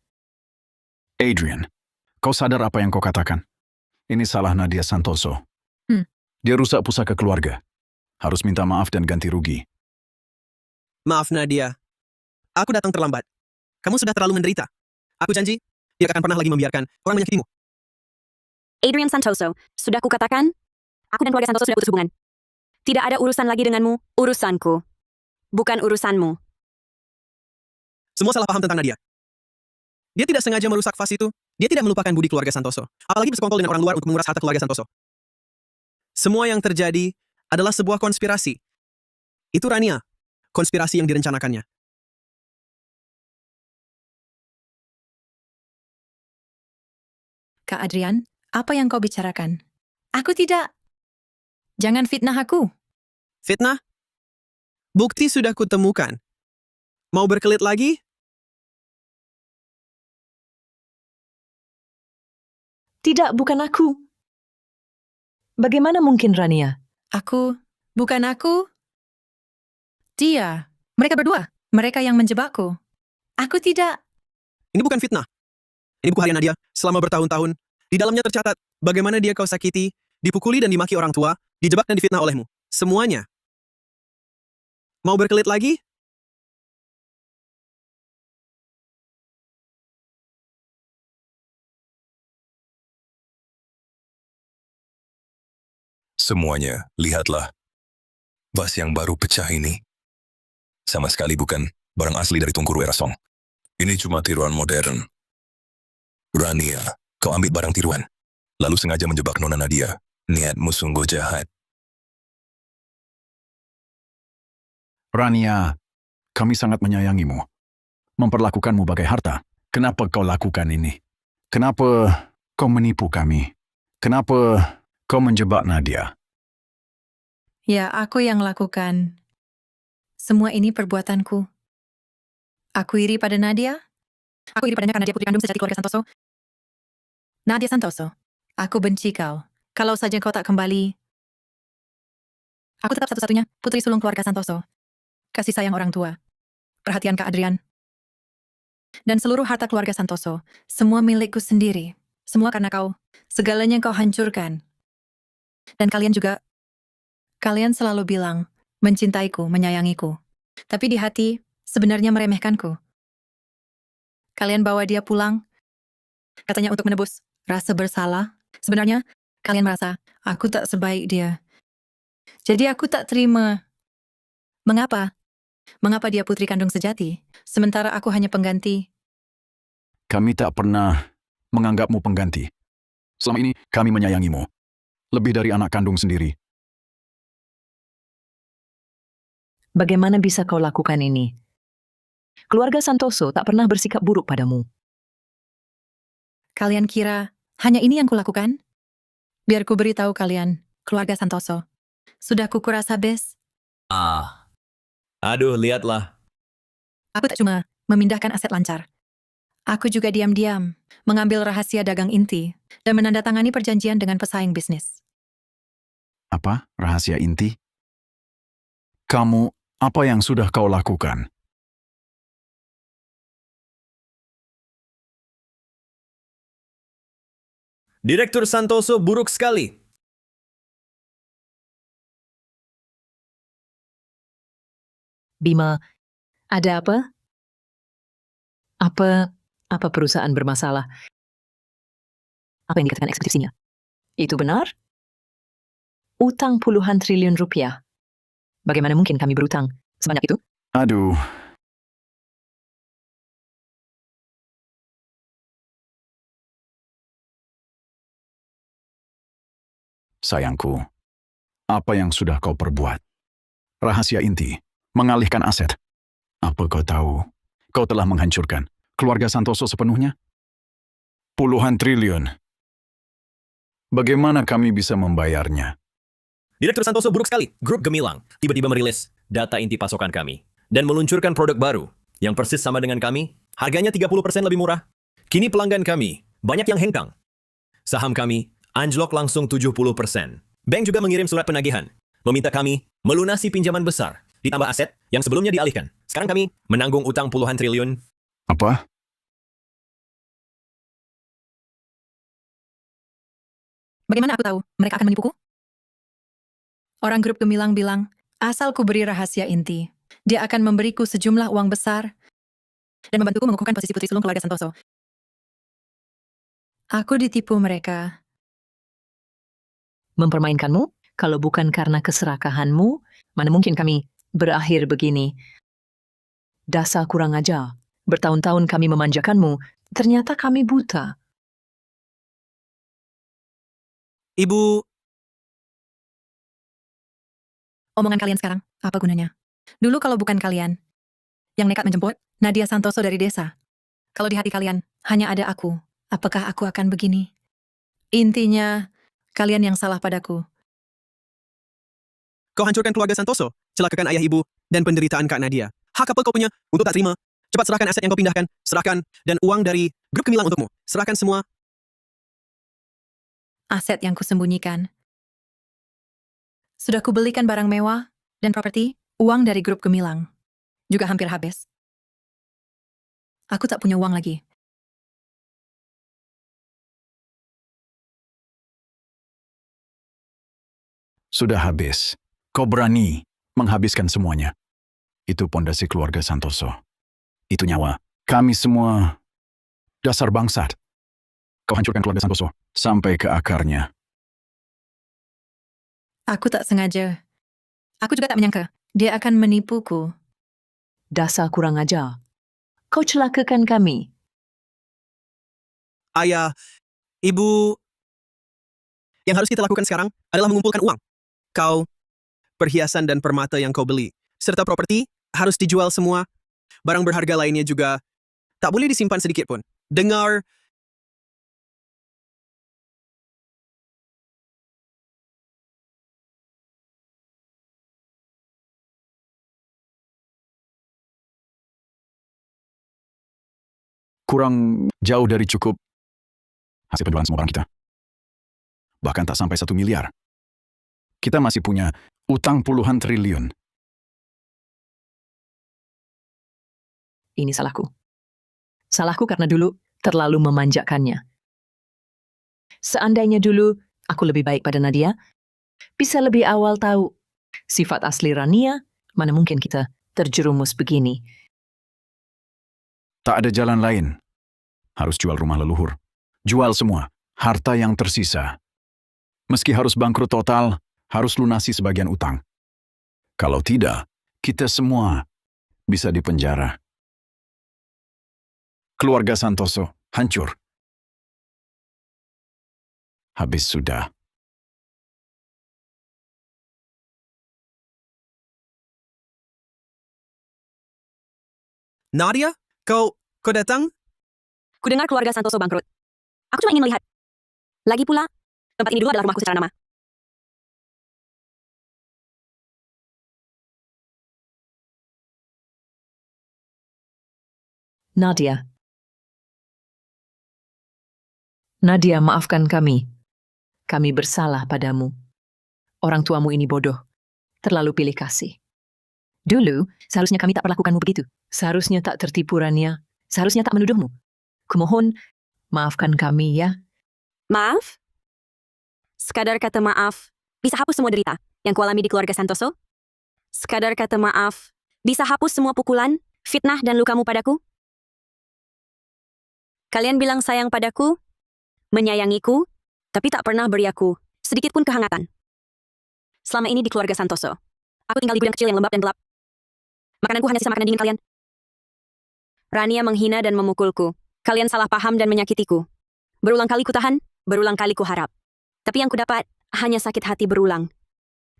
Adrian, kau sadar apa yang kau katakan? Ini salah Nadia Santoso. Dia rusak pusaka keluarga. Harus minta maaf dan ganti rugi. Maaf Nadia. Aku datang terlambat. Kamu sudah terlalu menderita. Aku janji, tidak akan pernah lagi membiarkan orang menyakitimu. Adrian Santoso, sudah kukatakan, aku dan keluarga Santoso sudah putus hubungan. Tidak ada urusan lagi denganmu, urusanku. Bukan urusanmu. Semua salah paham tentang Nadia. Dia tidak sengaja merusak vas itu. Dia tidak melupakan budi keluarga Santoso. Apalagi bersekongkol dengan orang luar untuk menguras harta keluarga Santoso. Semua yang terjadi adalah sebuah konspirasi. Itu Rania. Konspirasi yang direncanakannya. Kak Adrian, apa yang kau bicarakan? Aku tidak. Jangan fitnah aku. Fitnah? Bukti sudah kutemukan. Mau berkelit lagi? Tidak, bukan aku. Bagaimana mungkin, Rania? Bukan aku. Dia. Mereka berdua. Mereka yang menjebakku. Aku tidak. Ini bukan fitnah. Ini buku harian Nadia selama bertahun-tahun. Di dalamnya tercatat bagaimana dia kau sakiti, dipukuli dan dimaki orang tua, dijebak dan difitnah olehmu. Semuanya. Mau berkelit lagi? Semuanya, lihatlah. Vas yang baru pecah ini sama sekali bukan barang asli dari Tungku Erasong. Ini cuma tiruan modern. Rania, kau ambil barang tiruan, lalu sengaja menjebak Nona Nadia. Niatmu sungguh jahat. Rania, kami sangat menyayangimu. Memperlakukanmu bagai harta. Kenapa kau lakukan ini? Kenapa kau menipu kami? Kenapa kau menjebak Nadia? Ya, aku yang lakukan. Semua ini perbuatanku. Aku iri pada Nadia. Aku iri padanya karena dia putri kandung sejati keluarga Santoso. Nadia Santoso, aku benci kau. Kalau saja kau tak kembali, aku tetap satu-satunya putri sulung keluarga Santoso. Kasih sayang orang tua. Perhatian Kak Adrian. Dan seluruh harta keluarga Santoso. Semua milikku sendiri. Semua karena kau. Segalanya kau hancurkan. Dan kalian juga. Kalian selalu bilang, mencintaiku, menyayangiku. Tapi di hati, sebenarnya meremehkanku. Kalian bawa dia pulang. Katanya untuk menebus rasa bersalah. Sebenarnya, kalian merasa, aku tak sebaik dia. Jadi aku tak terima. Mengapa? Mengapa dia putri kandung sejati, sementara aku hanya pengganti? Kami tak pernah menganggapmu pengganti. Selama ini, kami menyayangimu. Lebih dari anak kandung sendiri. Bagaimana bisa kau lakukan ini? Keluarga Santoso tak pernah bersikap buruk padamu. Kalian kira hanya ini yang kulakukan? Biar ku beritahu kalian, keluarga Santoso. Sudah kukuras habis. Aduh, lihatlah. Aku tak cuma memindahkan aset lancar. Aku juga diam-diam mengambil rahasia dagang inti dan menandatangani perjanjian dengan pesaing bisnis. Apa? Rahasia inti? Kamu, apa yang sudah kau lakukan? Direktur Santoso buruk sekali. Bima, ada apa? Apa perusahaan bermasalah? Apa yang dikatakan eksekutifnya? Itu benar? Utang puluhan triliun rupiah. Bagaimana mungkin kami berutang sebanyak itu? Aduh. Sayangku, apa yang sudah kau perbuat? Rahasia inti, mengalihkan aset. Apa kau tahu? Kau telah menghancurkan keluarga Santoso sepenuhnya? Puluhan triliun. Bagaimana kami bisa membayarnya? Direktur Santoso buruk sekali. Grup Gemilang tiba-tiba merilis data inti pasokan kami. dan meluncurkan produk baru yang persis sama dengan kami, harganya 30% lebih murah. Kini pelanggan kami banyak yang hengkang. Saham kami anjlok langsung 70%. Bank juga mengirim surat penagihan, meminta kami melunasi pinjaman besar, ditambah aset yang sebelumnya dialihkan. Sekarang kami menanggung utang puluhan triliun. Apa? Bagaimana aku tahu mereka akan menipuku? Orang grup Gemilang bilang, asal ku beri rahasia inti, dia akan memberiku sejumlah uang besar dan membantuku mengukuhkan posisi putri sulung keluarga Santoso. Aku ditipu mereka. Mempermainkanmu? Kalau bukan karena keserakahanmu, mana mungkin kami berakhir begini. Dasar kurang ajar. Bertahun-tahun kami memanjakanmu, ternyata kami buta. Ibu, Omongan kalian sekarang, apa gunanya? Dulu kalau bukan kalian yang nekat menjemput Nadia Santoso dari desa. Kalau di hati kalian hanya ada aku, apakah aku akan begini? Intinya, kalian yang salah padaku. kau hancurkan keluarga Santoso, celakakan ayah ibu, dan penderitaan Kak Nadia. Hak apa kau punya untuk tak terima? Cepat serahkan aset yang kau pindahkan, serahkan, dan uang dari grup Gemilang untukmu. Serahkan semua. Aset yang kusembunyikan. Sudah kubelikan barang mewah dan properti, uang dari grup Gemilang. Juga hampir habis. Aku tak punya uang lagi. Sudah habis. Kau berani menghabiskan semuanya. Itu pondasi keluarga Santoso. Itu nyawa. Kami semua dasar bangsat. Kau hancurkan keluarga Santoso sampai ke akarnya. Aku tak sengaja. Aku juga tak menyangka dia akan menipuku. Dasar kurang ajar. Kau celakakan kami. Ayah, ibu, yang harus kita lakukan sekarang adalah mengumpulkan uang. Kau, perhiasan dan permata yang kau beli, serta properti harus dijual semua. Barang berharga lainnya juga tak boleh disimpan sedikit pun. Dengar, Kurang jauh dari cukup hasil penjualan semua barang kita. Bahkan tak sampai 1 miliar. Kita masih punya utang puluhan triliun. Ini salahku. Salahku karena dulu terlalu memanjakannya. Seandainya dulu aku lebih baik pada Nadia, bisa lebih awal tahu sifat asli Rania, mana mungkin kita terjerumus begini. Tak ada jalan lain. Harus jual rumah leluhur. Jual semua. Harta yang tersisa. Meski harus bangkrut total, harus lunasi sebagian utang. Kalau tidak, kita semua bisa dipenjara. Keluarga Santoso hancur. Habis sudah. Nadia, kau datang? Kudengar keluarga Santoso bangkrut. Aku cuma ingin melihat. Lagi pula, tempat ini dulu adalah rumahku secara nama. Nadia. Nadia, maafkan kami. Kami bersalah padamu. Orang tuamu ini bodoh. Terlalu pilih kasih. Dulu, seharusnya kami tak perlakukanmu begitu. Seharusnya tak tertipu Rania. Seharusnya tak menuduhmu. Kumohon, maafkan kami ya. Maaf? Sekadar kata maaf, bisa hapus semua derita yang kualami di keluarga Santoso? Sekadar kata maaf, bisa hapus semua pukulan, fitnah dan lukamu padaku? Kalian bilang sayang padaku, menyayangiku, tapi tak pernah beri aku sedikit pun kehangatan. Selama ini di keluarga Santoso, aku tinggal di gudang kecil yang lembab dan gelap. Makananku hanya sisa makanan dingin kalian. Rania menghina dan memukulku. Kalian salah paham dan menyakitiku. Berulang kali kutahan, berulang kali kuharap. Tapi yang kudapat hanya sakit hati berulang.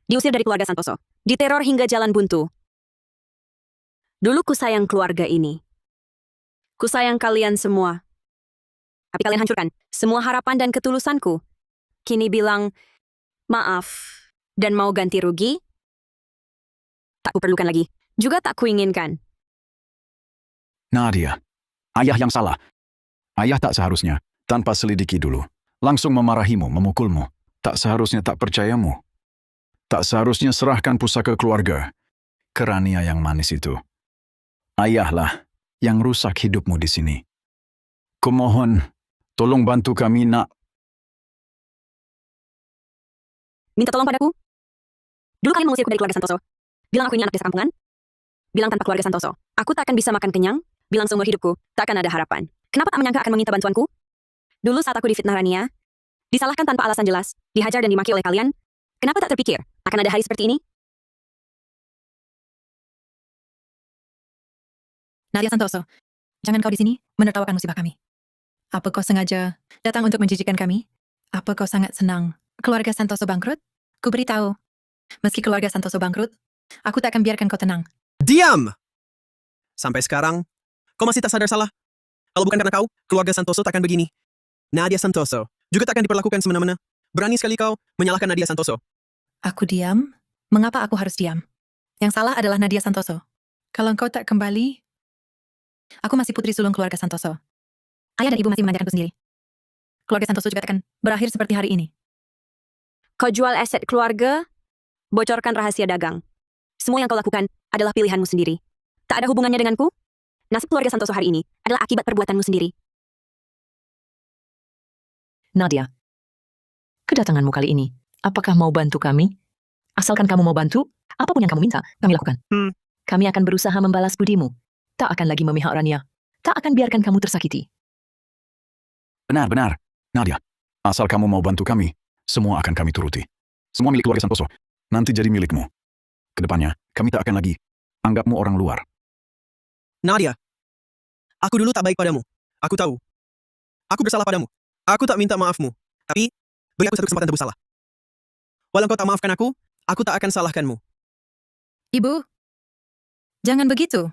Diusir dari keluarga Santoso, diteror hingga jalan buntu. Dulu kusayang keluarga ini. Kusayang kalian semua. Tapi kalian hancurkan semua harapan dan ketulusanku. Kini bilang, maaf, dan mau ganti rugi? Tak kuperlukan lagi juga tak kuinginkan. Nadia, ayah yang salah. Ayah tak seharusnya, tanpa selidiki dulu, langsung memarahimu, memukulmu. Tak seharusnya tak percayamu. Tak seharusnya serahkan pusaka keluarga ke Rania yang manis itu. Ayahlah yang rusak hidupmu di sini. Kumohon, tolong bantu kami, nak. Minta tolong padaku? Dulu kalian mengusirku dari keluarga Santoso. Bilang aku ini anak desa kampungan. Bilang tanpa keluarga Santoso, aku tak akan bisa makan kenyang. Bilang seumur hidupku, tak akan ada harapan. Kenapa tak menyangka akan meminta bantuanku? Dulu saat aku difitnah Rania, disalahkan tanpa alasan jelas, dihajar dan dimaki oleh kalian, kenapa tak terpikir akan ada hari seperti ini? Nadia Santoso, jangan kau di sini menertawakan musibah kami. Apa kau sengaja datang untuk menjijikkan kami? Apa kau sangat senang keluarga Santoso bangkrut? Ku beritahu, meski keluarga Santoso bangkrut, aku tak akan biarkan kau tenang. Diam! Sampai sekarang, kau masih tak sadar salah. Kalau bukan karena kau, keluarga Santoso takkan begini. Nadia Santoso juga takkan diperlakukan semena-mena. Berani sekali kau menyalahkan Nadia Santoso. Aku diam? Mengapa aku harus diam? Yang salah adalah Nadia Santoso. Kalau engkau tak kembali, aku masih putri sulung keluarga Santoso. Ayah dan ibu masih menanyakanku sendiri. Keluarga Santoso juga akan berakhir seperti hari ini. Kau jual aset keluarga, bocorkan rahasia dagang. Semua yang kau lakukan adalah pilihanmu sendiri. Tak ada hubungannya denganku. Nasib keluarga Santoso hari ini adalah akibat perbuatanmu sendiri. Nadia, kedatanganmu kali ini, apakah mau bantu kami? Asalkan kamu mau bantu, apapun yang kamu minta, kami lakukan. Kami akan berusaha membalas budimu. Tak akan lagi memihak Rania. Tak akan biarkan kamu tersakiti. Benar. Nadia, asal kamu mau bantu kami, semua akan kami turuti. Semua milik keluarga Santoso, nanti jadi milikmu. Kedepannya, kami tak akan lagi anggapmu orang luar. Nadia, aku dulu tak baik padamu. Aku tahu. Aku bersalah padamu. Aku tak minta maafmu. Tapi, beri aku satu kesempatan tebus salah. Walau kau tak maafkan aku tak akan salahkanmu. Ibu, jangan begitu.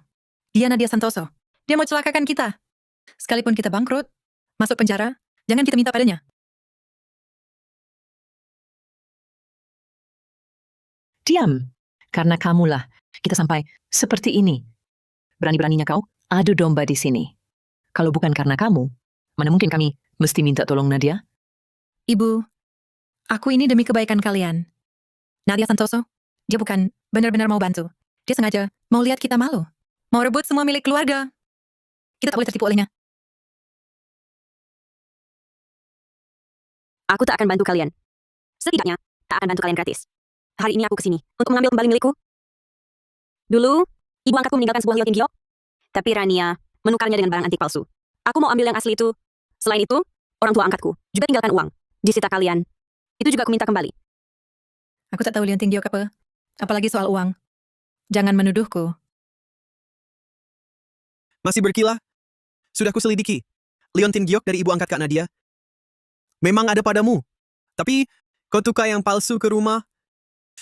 Dia Nadia Santoso. Dia mau celakakan kita. Sekalipun kita bangkrut, masuk penjara, jangan kita minta padanya. Diam, karena kamulah kita sampai seperti ini. Berani-beraninya kau adu domba di sini. Kalau bukan karena kamu, mana mungkin kami mesti minta tolong Nadia? Ibu, aku ini demi kebaikan kalian. Nadia Santoso, dia bukan benar-benar mau bantu. Dia sengaja mau lihat kita malu. Mau rebut semua milik keluarga. Kita tak boleh tertipu olehnya. Aku tak akan bantu kalian. Setidaknya, tak akan bantu kalian gratis. Hari ini aku kesini untuk mengambil kembali milikku. Dulu, ibu angkatku meninggalkan sebuah liontin giok. Tapi Rania menukarnya dengan barang antik palsu. Aku mau ambil yang asli itu. Selain itu, orang tua angkatku juga tinggalkan uang. Disita kalian. Itu juga aku minta kembali. Aku tak tahu liontin giok apa. Apalagi soal uang. Jangan menuduhku. Masih berkilah? Sudah kuselidiki. Liontin giok dari ibu angkat Kak Nadia memang ada padamu. Tapi, kau tukar yang palsu ke rumah.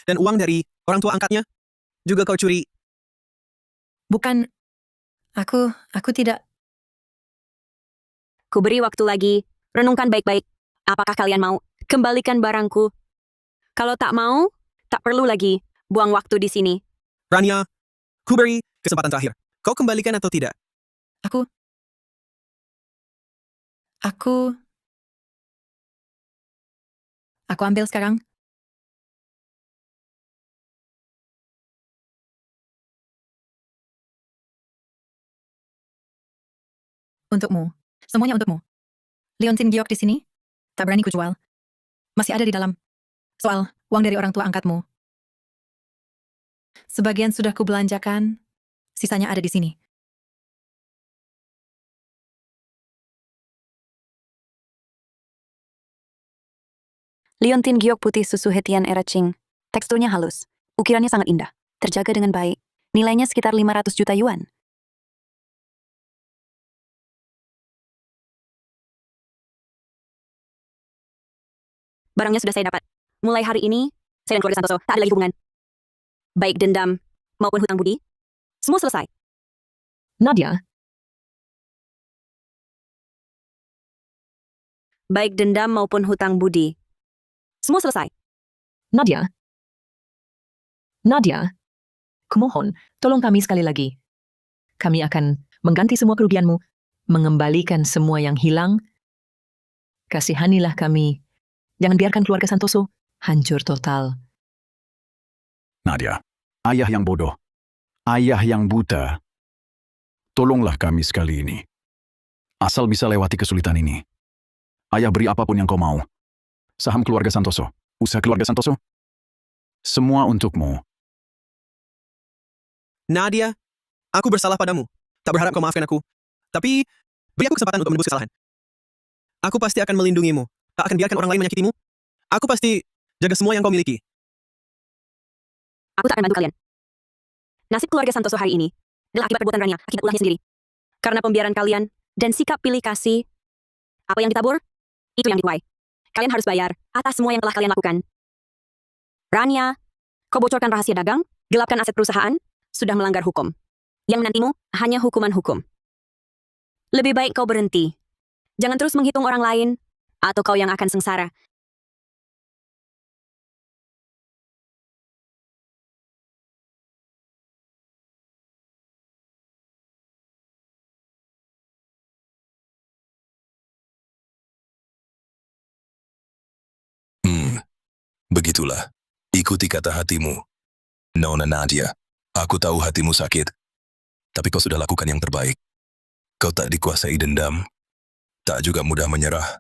Dan uang dari orang tua angkatnya juga kau curi. Bukan. Aku tidak. Ku beri waktu lagi. Renungkan baik-baik. Apakah kalian mau kembalikan barangku? Kalau tak mau, tak perlu lagi buang waktu di sini. Rania, ku beri kesempatan terakhir. Kau kembalikan atau tidak? Aku ambil sekarang. Untukmu. Semuanya untukmu. Liontin giok di sini, tak berani kujual. Masih ada di dalam. Soal uang dari orang tua angkatmu. Sebagian sudah kubelanjakan, sisanya ada di sini. Liontin giok putih susu Hetian era Qing. Teksturnya halus. Ukirannya sangat indah. Terjaga dengan baik. Nilainya sekitar 500 juta yuan. Barangnya sudah saya dapat. Mulai hari ini, saya dan keluarga Santoso tak ada lagi hubungan. Baik dendam maupun hutang budi, semua selesai. Nadia, Baik dendam maupun hutang budi, semua selesai. Nadia, Kumohon, tolong kami sekali lagi. Kami akan mengganti semua kerugianmu, mengembalikan semua yang hilang. Kasihanilah kami. Jangan biarkan keluarga Santoso hancur total. Nadia, ayah yang bodoh. Ayah yang buta. Tolonglah kami sekali ini. Asal bisa lewati kesulitan ini. Ayah beri apapun yang kau mau. Saham keluarga Santoso. Usaha keluarga Santoso. Semua untukmu. Nadia, aku bersalah padamu. Tak berharap kau maafkan aku. Tapi, beri aku kesempatan untuk menebus kesalahan. Aku pasti akan melindungimu. Tak akan biarkan orang lain menyakitimu. Aku pasti jaga semua yang kau miliki. Aku tak akan bantu kalian. Nasib keluarga Santoso hari ini adalah akibat perbuatan Rania, akibat ulahnya sendiri. Karena pembiaran kalian dan sikap pilih kasih, apa yang ditabur, itu yang dituai. Kalian harus bayar atas semua yang telah kalian lakukan. Rania, kau bocorkan rahasia dagang, gelapkan aset perusahaan, sudah melanggar hukum. Yang menantimu hanya hukuman hukum. Lebih baik kau berhenti. Jangan terus menghitung orang lain, atau kau yang akan sengsara. Begitulah. Ikuti kata hatimu. Nona Nadia, aku tahu hatimu sakit. Tapi kau sudah lakukan yang terbaik. Kau tak dikuasai dendam. Tak juga mudah menyerah.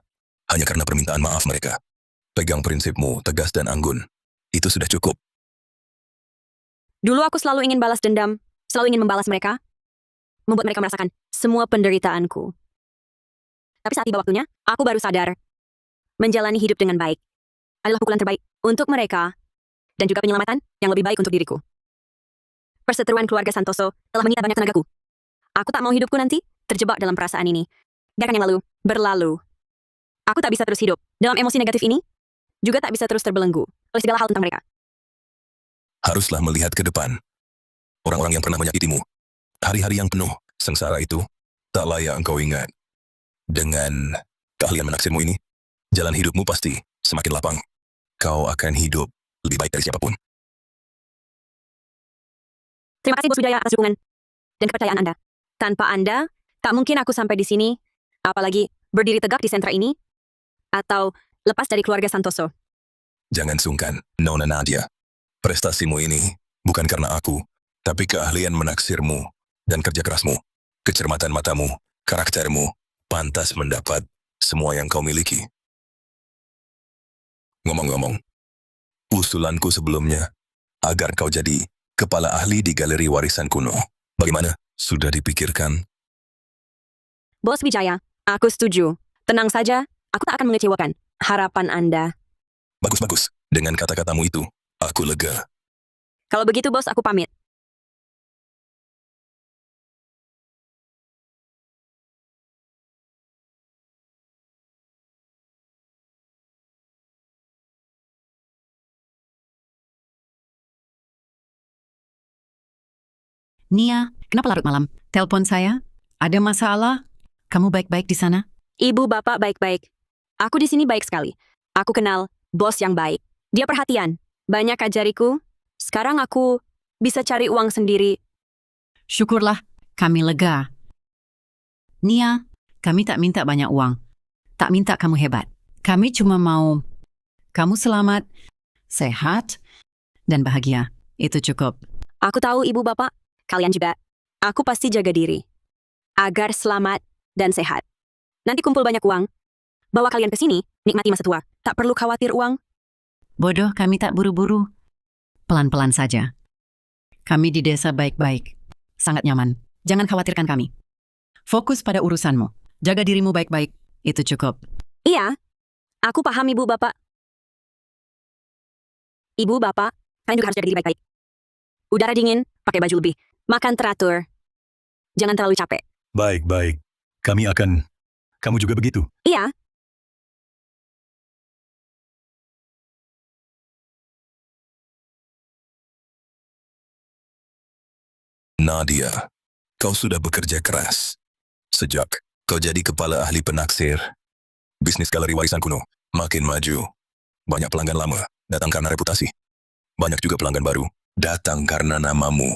Hanya karena permintaan maaf mereka. Pegang prinsipmu, tegas dan anggun. Itu sudah cukup. Dulu aku selalu ingin balas dendam, selalu ingin membalas mereka, membuat mereka merasakan semua penderitaanku. Tapi saat tiba waktunya, aku baru sadar. Menjalani hidup dengan baik adalah pukulan terbaik untuk mereka dan juga penyelamatan yang lebih baik untuk diriku. Perseteruan keluarga Santoso telah menyita banyak tenagaku. Aku tak mau hidupku nanti terjebak dalam perasaan ini. Biarkan yang lalu berlalu. Aku tak bisa terus hidup dalam emosi negatif ini, juga tak bisa terus terbelenggu oleh segala hal tentang mereka. Haruslah melihat ke depan. Orang-orang yang pernah menyakitimu, hari-hari yang penuh sengsara itu, tak layak engkau ingat. Dengan keahlian menaksirmu ini, jalan hidupmu pasti semakin lapang. Kau akan hidup lebih baik dari siapapun. Terima kasih Bos Wijaya atas dukungan dan kepercayaan Anda. Tanpa Anda, tak mungkin aku sampai di sini, apalagi berdiri tegak di sentra ini, atau lepas dari keluarga Santoso. Jangan sungkan, Nona Nadia. Prestasimu ini bukan karena aku, tapi keahlian menaksirmu dan kerja kerasmu, kecermatan matamu, karaktermu, pantas mendapat semua yang kau miliki. Ngomong-ngomong, usulanku sebelumnya agar kau jadi kepala ahli di galeri warisan kuno. Bagaimana? Sudah dipikirkan? Bos Wijaya, aku setuju. Tenang saja, aku tak akan mengecewakan harapan Anda. Bagus-bagus. Dengan kata-katamu itu, aku lega. Kalau begitu bos, aku pamit. Nia, kenapa larut malam? Telepon saya? Ada masalah? Kamu baik-baik di sana? Ibu bapak baik-baik. Aku di sini baik sekali. Aku kenal bos yang baik. Dia perhatian. Banyak ajariku. Sekarang aku bisa cari uang sendiri. Syukurlah, kami lega. Nia, kami tak minta banyak uang. Tak minta kamu hebat. Kami cuma mau kamu selamat, sehat, dan bahagia. Itu cukup. Aku tahu ibu bapak. Kalian juga. Aku pasti jaga diri. Agar selamat dan sehat. Nanti kumpul banyak uang. Bawa kalian ke sini, nikmati masa tua. Tak perlu khawatir uang. Bodoh, kami tak buru-buru. Pelan-pelan saja. Kami di desa baik-baik. Sangat nyaman. Jangan khawatirkan kami. Fokus pada urusanmu. Jaga dirimu baik-baik. Itu cukup. Iya. Aku paham ibu bapak. Ibu bapak, kalian juga harus jaga diri baik-baik. Udara dingin, pakai baju lebih. Makan teratur. Jangan terlalu capek. Baik-baik. Kamu juga begitu? Iya. Nadia, kau sudah bekerja keras. Sejak kau jadi kepala ahli penaksir, bisnis galeri warisan kuno makin maju. Banyak pelanggan lama datang karena reputasi. Banyak juga pelanggan baru datang karena namamu.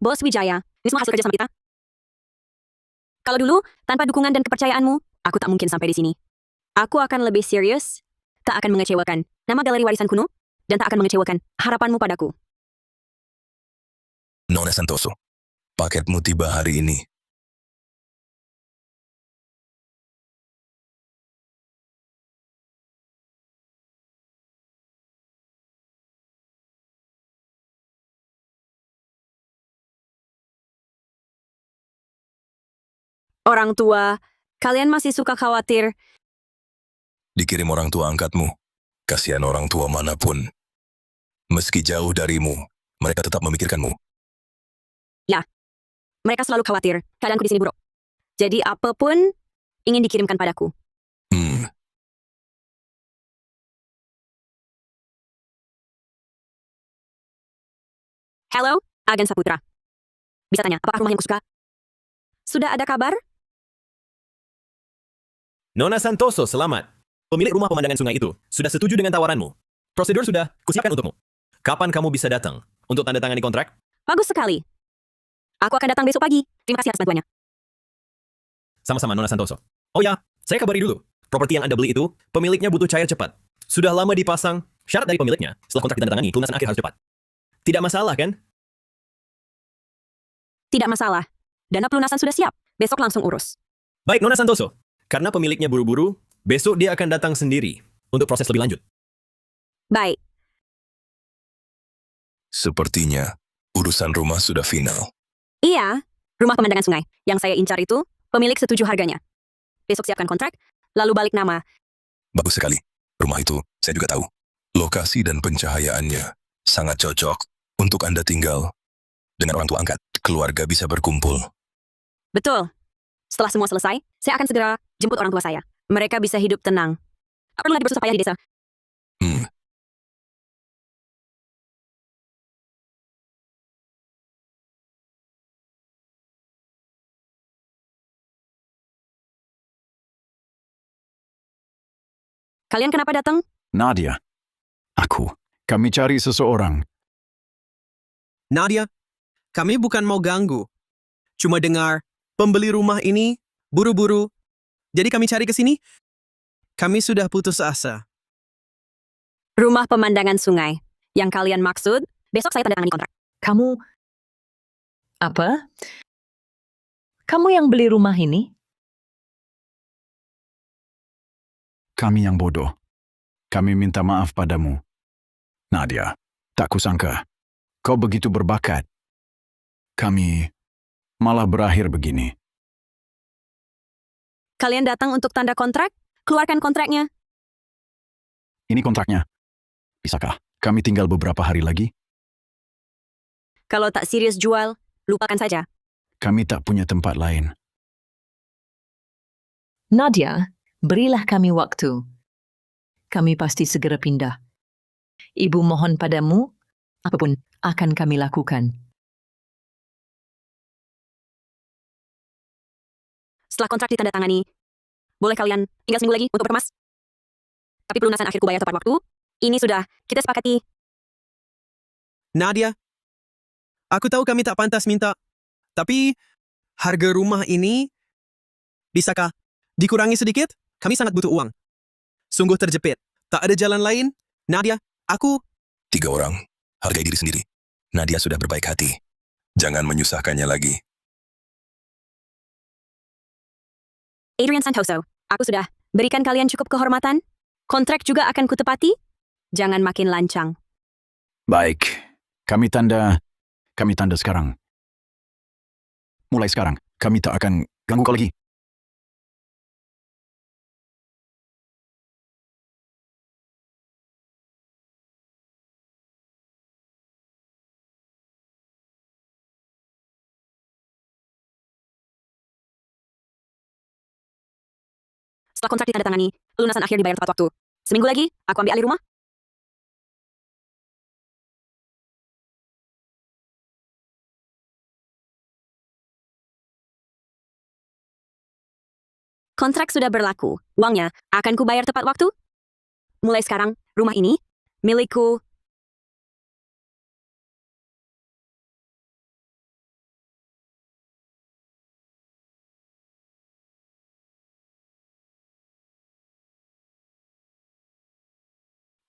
Bos Wijaya, ini semua hasil kerja sama kita. Kalau dulu, tanpa dukungan dan kepercayaanmu, aku tak mungkin sampai di sini. Aku akan lebih serius, tak akan mengecewakan nama galeri warisan kuno, dan tak akan mengecewakan harapanmu padaku. Nona Santoso, paketmu tiba hari ini. Orang tua, kalian masih suka khawatir. Dikirim orang tua angkatmu. Kasihan orang tua manapun. Meski jauh darimu, mereka tetap memikirkanmu. Ya, mereka selalu khawatir keadaanku di sini buruk. Jadi apapun ingin dikirimkan padaku. Halo, Agen Saputra. Bisa tanya, apakah rumah yang kusuka? Sudah ada kabar? Nona Santoso, selamat. Pemilik rumah pemandangan sungai itu sudah setuju dengan tawaranmu. Prosedur sudah kusiapkan untukmu. Kapan kamu bisa datang untuk tanda tangani kontrak? Bagus sekali. Aku akan datang besok pagi. Terima kasih atas bantuannya. Sama-sama, Nona Santoso. Oh ya, saya kabari dulu. Properti yang Anda beli itu, pemiliknya butuh cair cepat. Sudah lama dipasang. Syarat dari pemiliknya, setelah kontrak ditandatangani, pelunasan akhir harus cepat. Tidak masalah, kan? Tidak masalah. Dana pelunasan sudah siap. Besok langsung urus. Baik, Nona Santoso. Karena pemiliknya buru-buru, besok dia akan datang sendiri untuk proses lebih lanjut. Baik. Sepertinya, urusan rumah sudah final. Iya, rumah pemandangan sungai. Yang saya incar itu, pemilik setuju harganya. Besok siapkan kontrak, lalu balik nama. Bagus sekali. Rumah itu, saya juga tahu. Lokasi dan pencahayaannya sangat cocok untuk Anda tinggal. Dengan orang tua angkat, keluarga bisa berkumpul. Betul. Setelah semua selesai, saya akan segera jemput orang tua saya. Mereka bisa hidup tenang. Tak perlu lagi bersusah payah di desa. Kalian kenapa datang? Nadia. Kami cari seseorang. Nadia, kami bukan mau ganggu. Cuma dengar pembeli rumah ini buru-buru. Jadi kami cari ke sini. Kami sudah putus asa. Rumah pemandangan sungai. Yang kalian maksud, besok saya tanda tangani kontrak. Kamu... Apa? Kamu yang beli rumah ini? Kami yang bodoh. Kami minta maaf padamu. Nadia, tak kusangka. Kau begitu berbakat. Kami malah berakhir begini. Kalian datang untuk tanda kontrak? Keluarkan kontraknya. Ini kontraknya. Bisakah kami tinggal beberapa hari lagi? Kalau tak serius jual, lupakan saja. Kami tak punya tempat lain. Nadia, berilah kami waktu. Kami pasti segera pindah. Ibu mohon padamu, apapun akan kami lakukan. Setelah kontrak ditandatangani, boleh kalian tinggal seminggu lagi untuk berkemas. Tapi pelunasan akhirku bayar tepat waktu. Ini sudah kita sepakati. Nadia, aku tahu kami tak pantas minta. Tapi harga rumah ini bisakah dikurangi sedikit? Kami sangat butuh uang. Sungguh terjepit. Tak ada jalan lain. Nadia, aku... 3 orang. Hargai diri sendiri. Nadia sudah berbaik hati. Jangan menyusahkannya lagi. Adrian Santoso, aku sudah berikan kalian cukup kehormatan. Kontrak juga akan kutepati. Jangan makin lancang. Baik. Kami tanda sekarang. Mulai sekarang, kami tak akan ganggu kau lagi. Setelah kontrak ditandatangani, pelunasan akhir dibayar tepat waktu. Seminggu lagi, aku ambil alih rumah. Kontrak sudah berlaku. Uangnya akan kubayar tepat waktu. Mulai sekarang, rumah ini milikku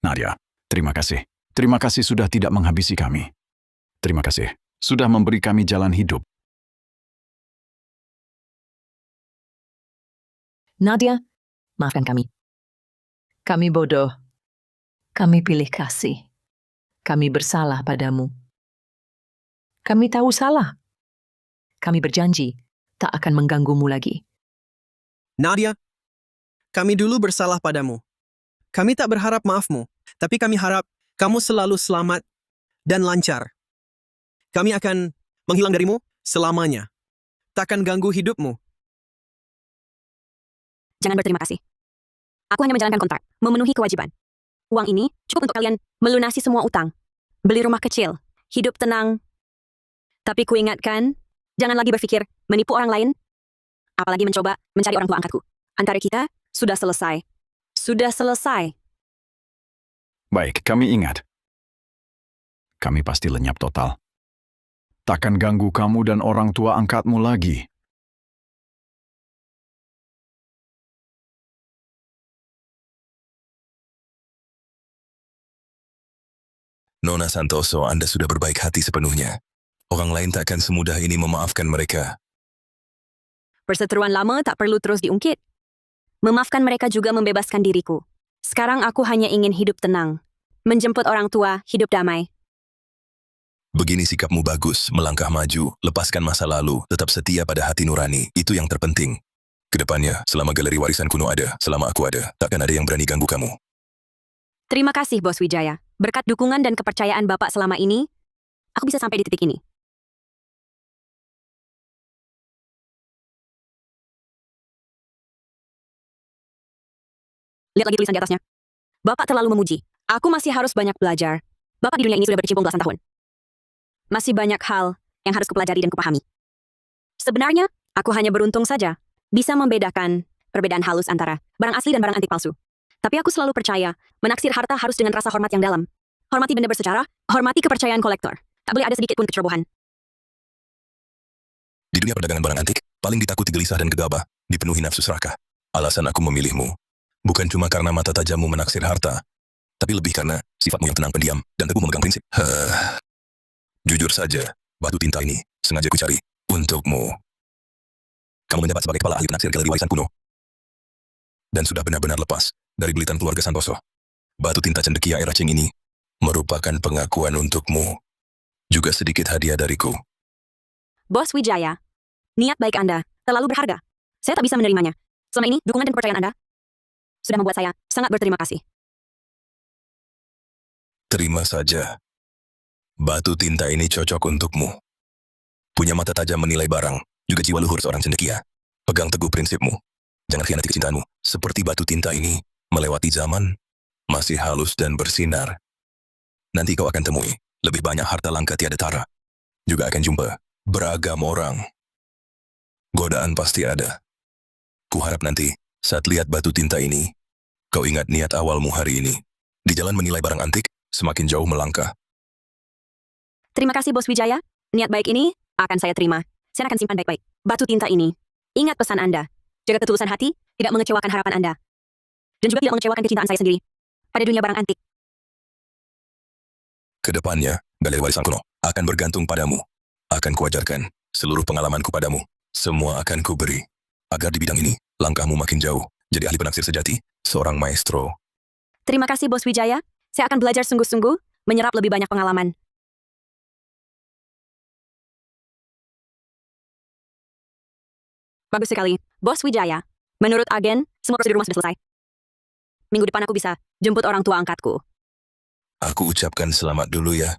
Nadia, terima kasih. Terima kasih sudah tidak menghabisi kami. Terima kasih sudah memberi kami jalan hidup. Nadia, maafkan kami. Kami bodoh. Kami pilih kasih. Kami bersalah padamu. Kami tahu salah. Kami berjanji tak akan mengganggumu lagi. Nadia, kami dulu bersalah padamu. Kami tak berharap maafmu, tapi kami harap kamu selalu selamat dan lancar. Kami akan menghilang darimu selamanya. Takkan ganggu hidupmu. Jangan berterima kasih. Aku hanya menjalankan kontrak, memenuhi kewajiban. Uang ini cukup untuk kalian melunasi semua utang. Beli rumah kecil, hidup tenang. Tapi kuingatkan, jangan lagi berpikir menipu orang lain, apalagi mencoba mencari orang tua angkatku. Antara kita sudah selesai. Sudah selesai. Baik, kami ingat. Kami pasti lenyap total. Takkan ganggu kamu dan orang tua angkatmu lagi. Nona Santoso, Anda sudah berbaik hati sepenuhnya. Orang lain tak akan semudah ini memaafkan mereka. Perseteruan lama tak perlu terus diungkit. Memaafkan mereka juga membebaskan diriku. Sekarang aku hanya ingin hidup tenang. Menjemput orang tua, hidup damai. Begini sikapmu bagus, melangkah maju, lepaskan masa lalu, tetap setia pada hati nurani. Itu yang terpenting. Kedepannya, selama galeri warisan kuno ada, selama aku ada, takkan ada yang berani ganggu kamu. Terima kasih, Bos Wijaya. Berkat dukungan dan kepercayaan Bapak selama ini, aku bisa sampai di titik ini. Lihat lagi tulisan di atasnya. Bapak terlalu memuji. Aku masih harus banyak belajar. Bapak di dunia ini sudah berkecimpung belasan tahun. Masih banyak hal yang harus kupelajari dan kupahami. Sebenarnya, aku hanya beruntung saja bisa membedakan perbedaan halus antara barang asli dan barang antik palsu. Tapi aku selalu percaya, menaksir harta harus dengan rasa hormat yang dalam. Hormati benda bersejarah, hormati kepercayaan kolektor. Tak boleh ada sedikit pun kecerobohan. Di dunia perdagangan barang antik, paling ditakuti gelisah dan gegabah, dipenuhi nafsu serakah. Alasan aku memilihmu, bukan cuma karena mata tajammu menaksir harta, tapi lebih karena sifatmu yang tenang pendiam dan teguh memegang prinsip. Jujur saja, batu tinta ini sengaja kucari untukmu. Kamu menjabat sebagai kepala ahli penaksir galeri warisan kuno. Dan sudah benar-benar lepas dari gelitan keluarga Santoso. Batu tinta cendekia era Qing ini merupakan pengakuan untukmu. Juga sedikit hadiah dariku. Bos Wijaya, niat baik Anda terlalu berharga. Saya tak bisa menerimanya. Selama ini, dukungan dan kepercayaan Anda sudah membuat saya sangat berterima kasih. Terima saja. Batu tinta ini cocok untukmu. Punya mata tajam menilai barang, juga jiwa luhur seorang cendekia. Pegang teguh prinsipmu. Jangan khianati kecintaanmu. Seperti batu tinta ini, melewati zaman, masih halus dan bersinar. Nanti kau akan temui lebih banyak harta langka tiada tara. Juga akan jumpa beragam orang. Godaan pasti ada. Kuharap nanti, saat lihat batu tinta ini, kau ingat niat awalmu hari ini. Di jalan menilai barang antik, semakin jauh melangkah. Terima kasih Bos Wijaya. Niat baik ini akan saya terima. Saya akan simpan baik-baik batu tinta ini. Ingat pesan Anda. Jaga ketulusan hati, tidak mengecewakan harapan Anda. Dan juga tidak mengecewakan kecintaan saya sendiri pada dunia barang antik. Kedepannya, galeri warisan kuno akan bergantung padamu. Akan kuajarkan seluruh pengalamanku padamu. Semua akan kuberi. Agar di bidang ini, langkahmu makin jauh. Jadi ahli penaksir sejati, seorang maestro. Terima kasih Bos Wijaya. Saya akan belajar sungguh-sungguh, menyerap lebih banyak pengalaman. Bagus sekali, Bos Wijaya. Menurut agen, semua prosedur rumah sudah selesai. Minggu depan aku bisa jemput orang tua angkatku. Aku ucapkan selamat dulu ya.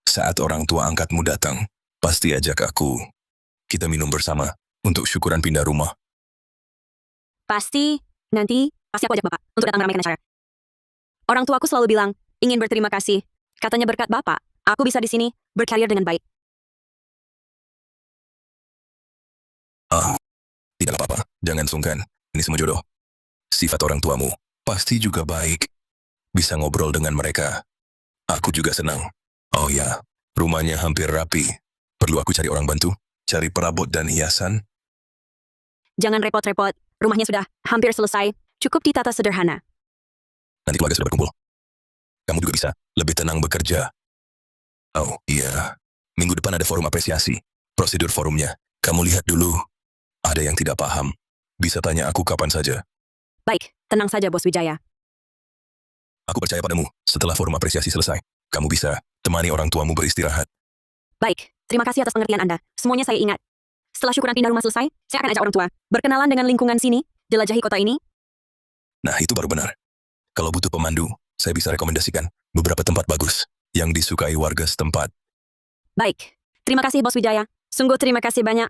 Saat orang tua angkatmu datang, pasti ajak aku. Kita minum bersama untuk syukuran pindah rumah. Pasti aku ajak Bapak untuk datang meramaikan acara. Orang tuaku selalu bilang, ingin berterima kasih. Katanya berkat Bapak, aku bisa di sini berkarir dengan baik. Tidak apa-apa, jangan sungkan. Ini semua jodoh. Sifat orang tuamu pasti juga baik. Bisa ngobrol dengan mereka. Aku juga senang. Oh ya, rumahnya hampir rapi. Perlu aku cari orang bantu? Cari perabot dan hiasan? Jangan repot-repot, rumahnya sudah hampir selesai. Cukup ditata sederhana. Nanti keluarga sudah berkumpul. kamu juga bisa lebih tenang bekerja. Oh iya, minggu depan ada forum apresiasi. Prosedur forumnya, kamu lihat dulu. Ada yang tidak paham, bisa tanya aku kapan saja. Baik, tenang saja Bos Wijaya. Aku percaya padamu, setelah forum apresiasi selesai, kamu bisa temani orang tuamu beristirahat. Baik, terima kasih atas pengertian Anda. Semuanya saya ingat. Setelah syukuran pindah rumah selesai, saya akan ajak orang tua berkenalan dengan lingkungan sini, jelajahi kota ini. Nah, itu baru benar. Kalau butuh pemandu, saya bisa rekomendasikan beberapa tempat bagus yang disukai warga setempat. Baik, terima kasih Bos Wijaya. Sungguh terima kasih banyak.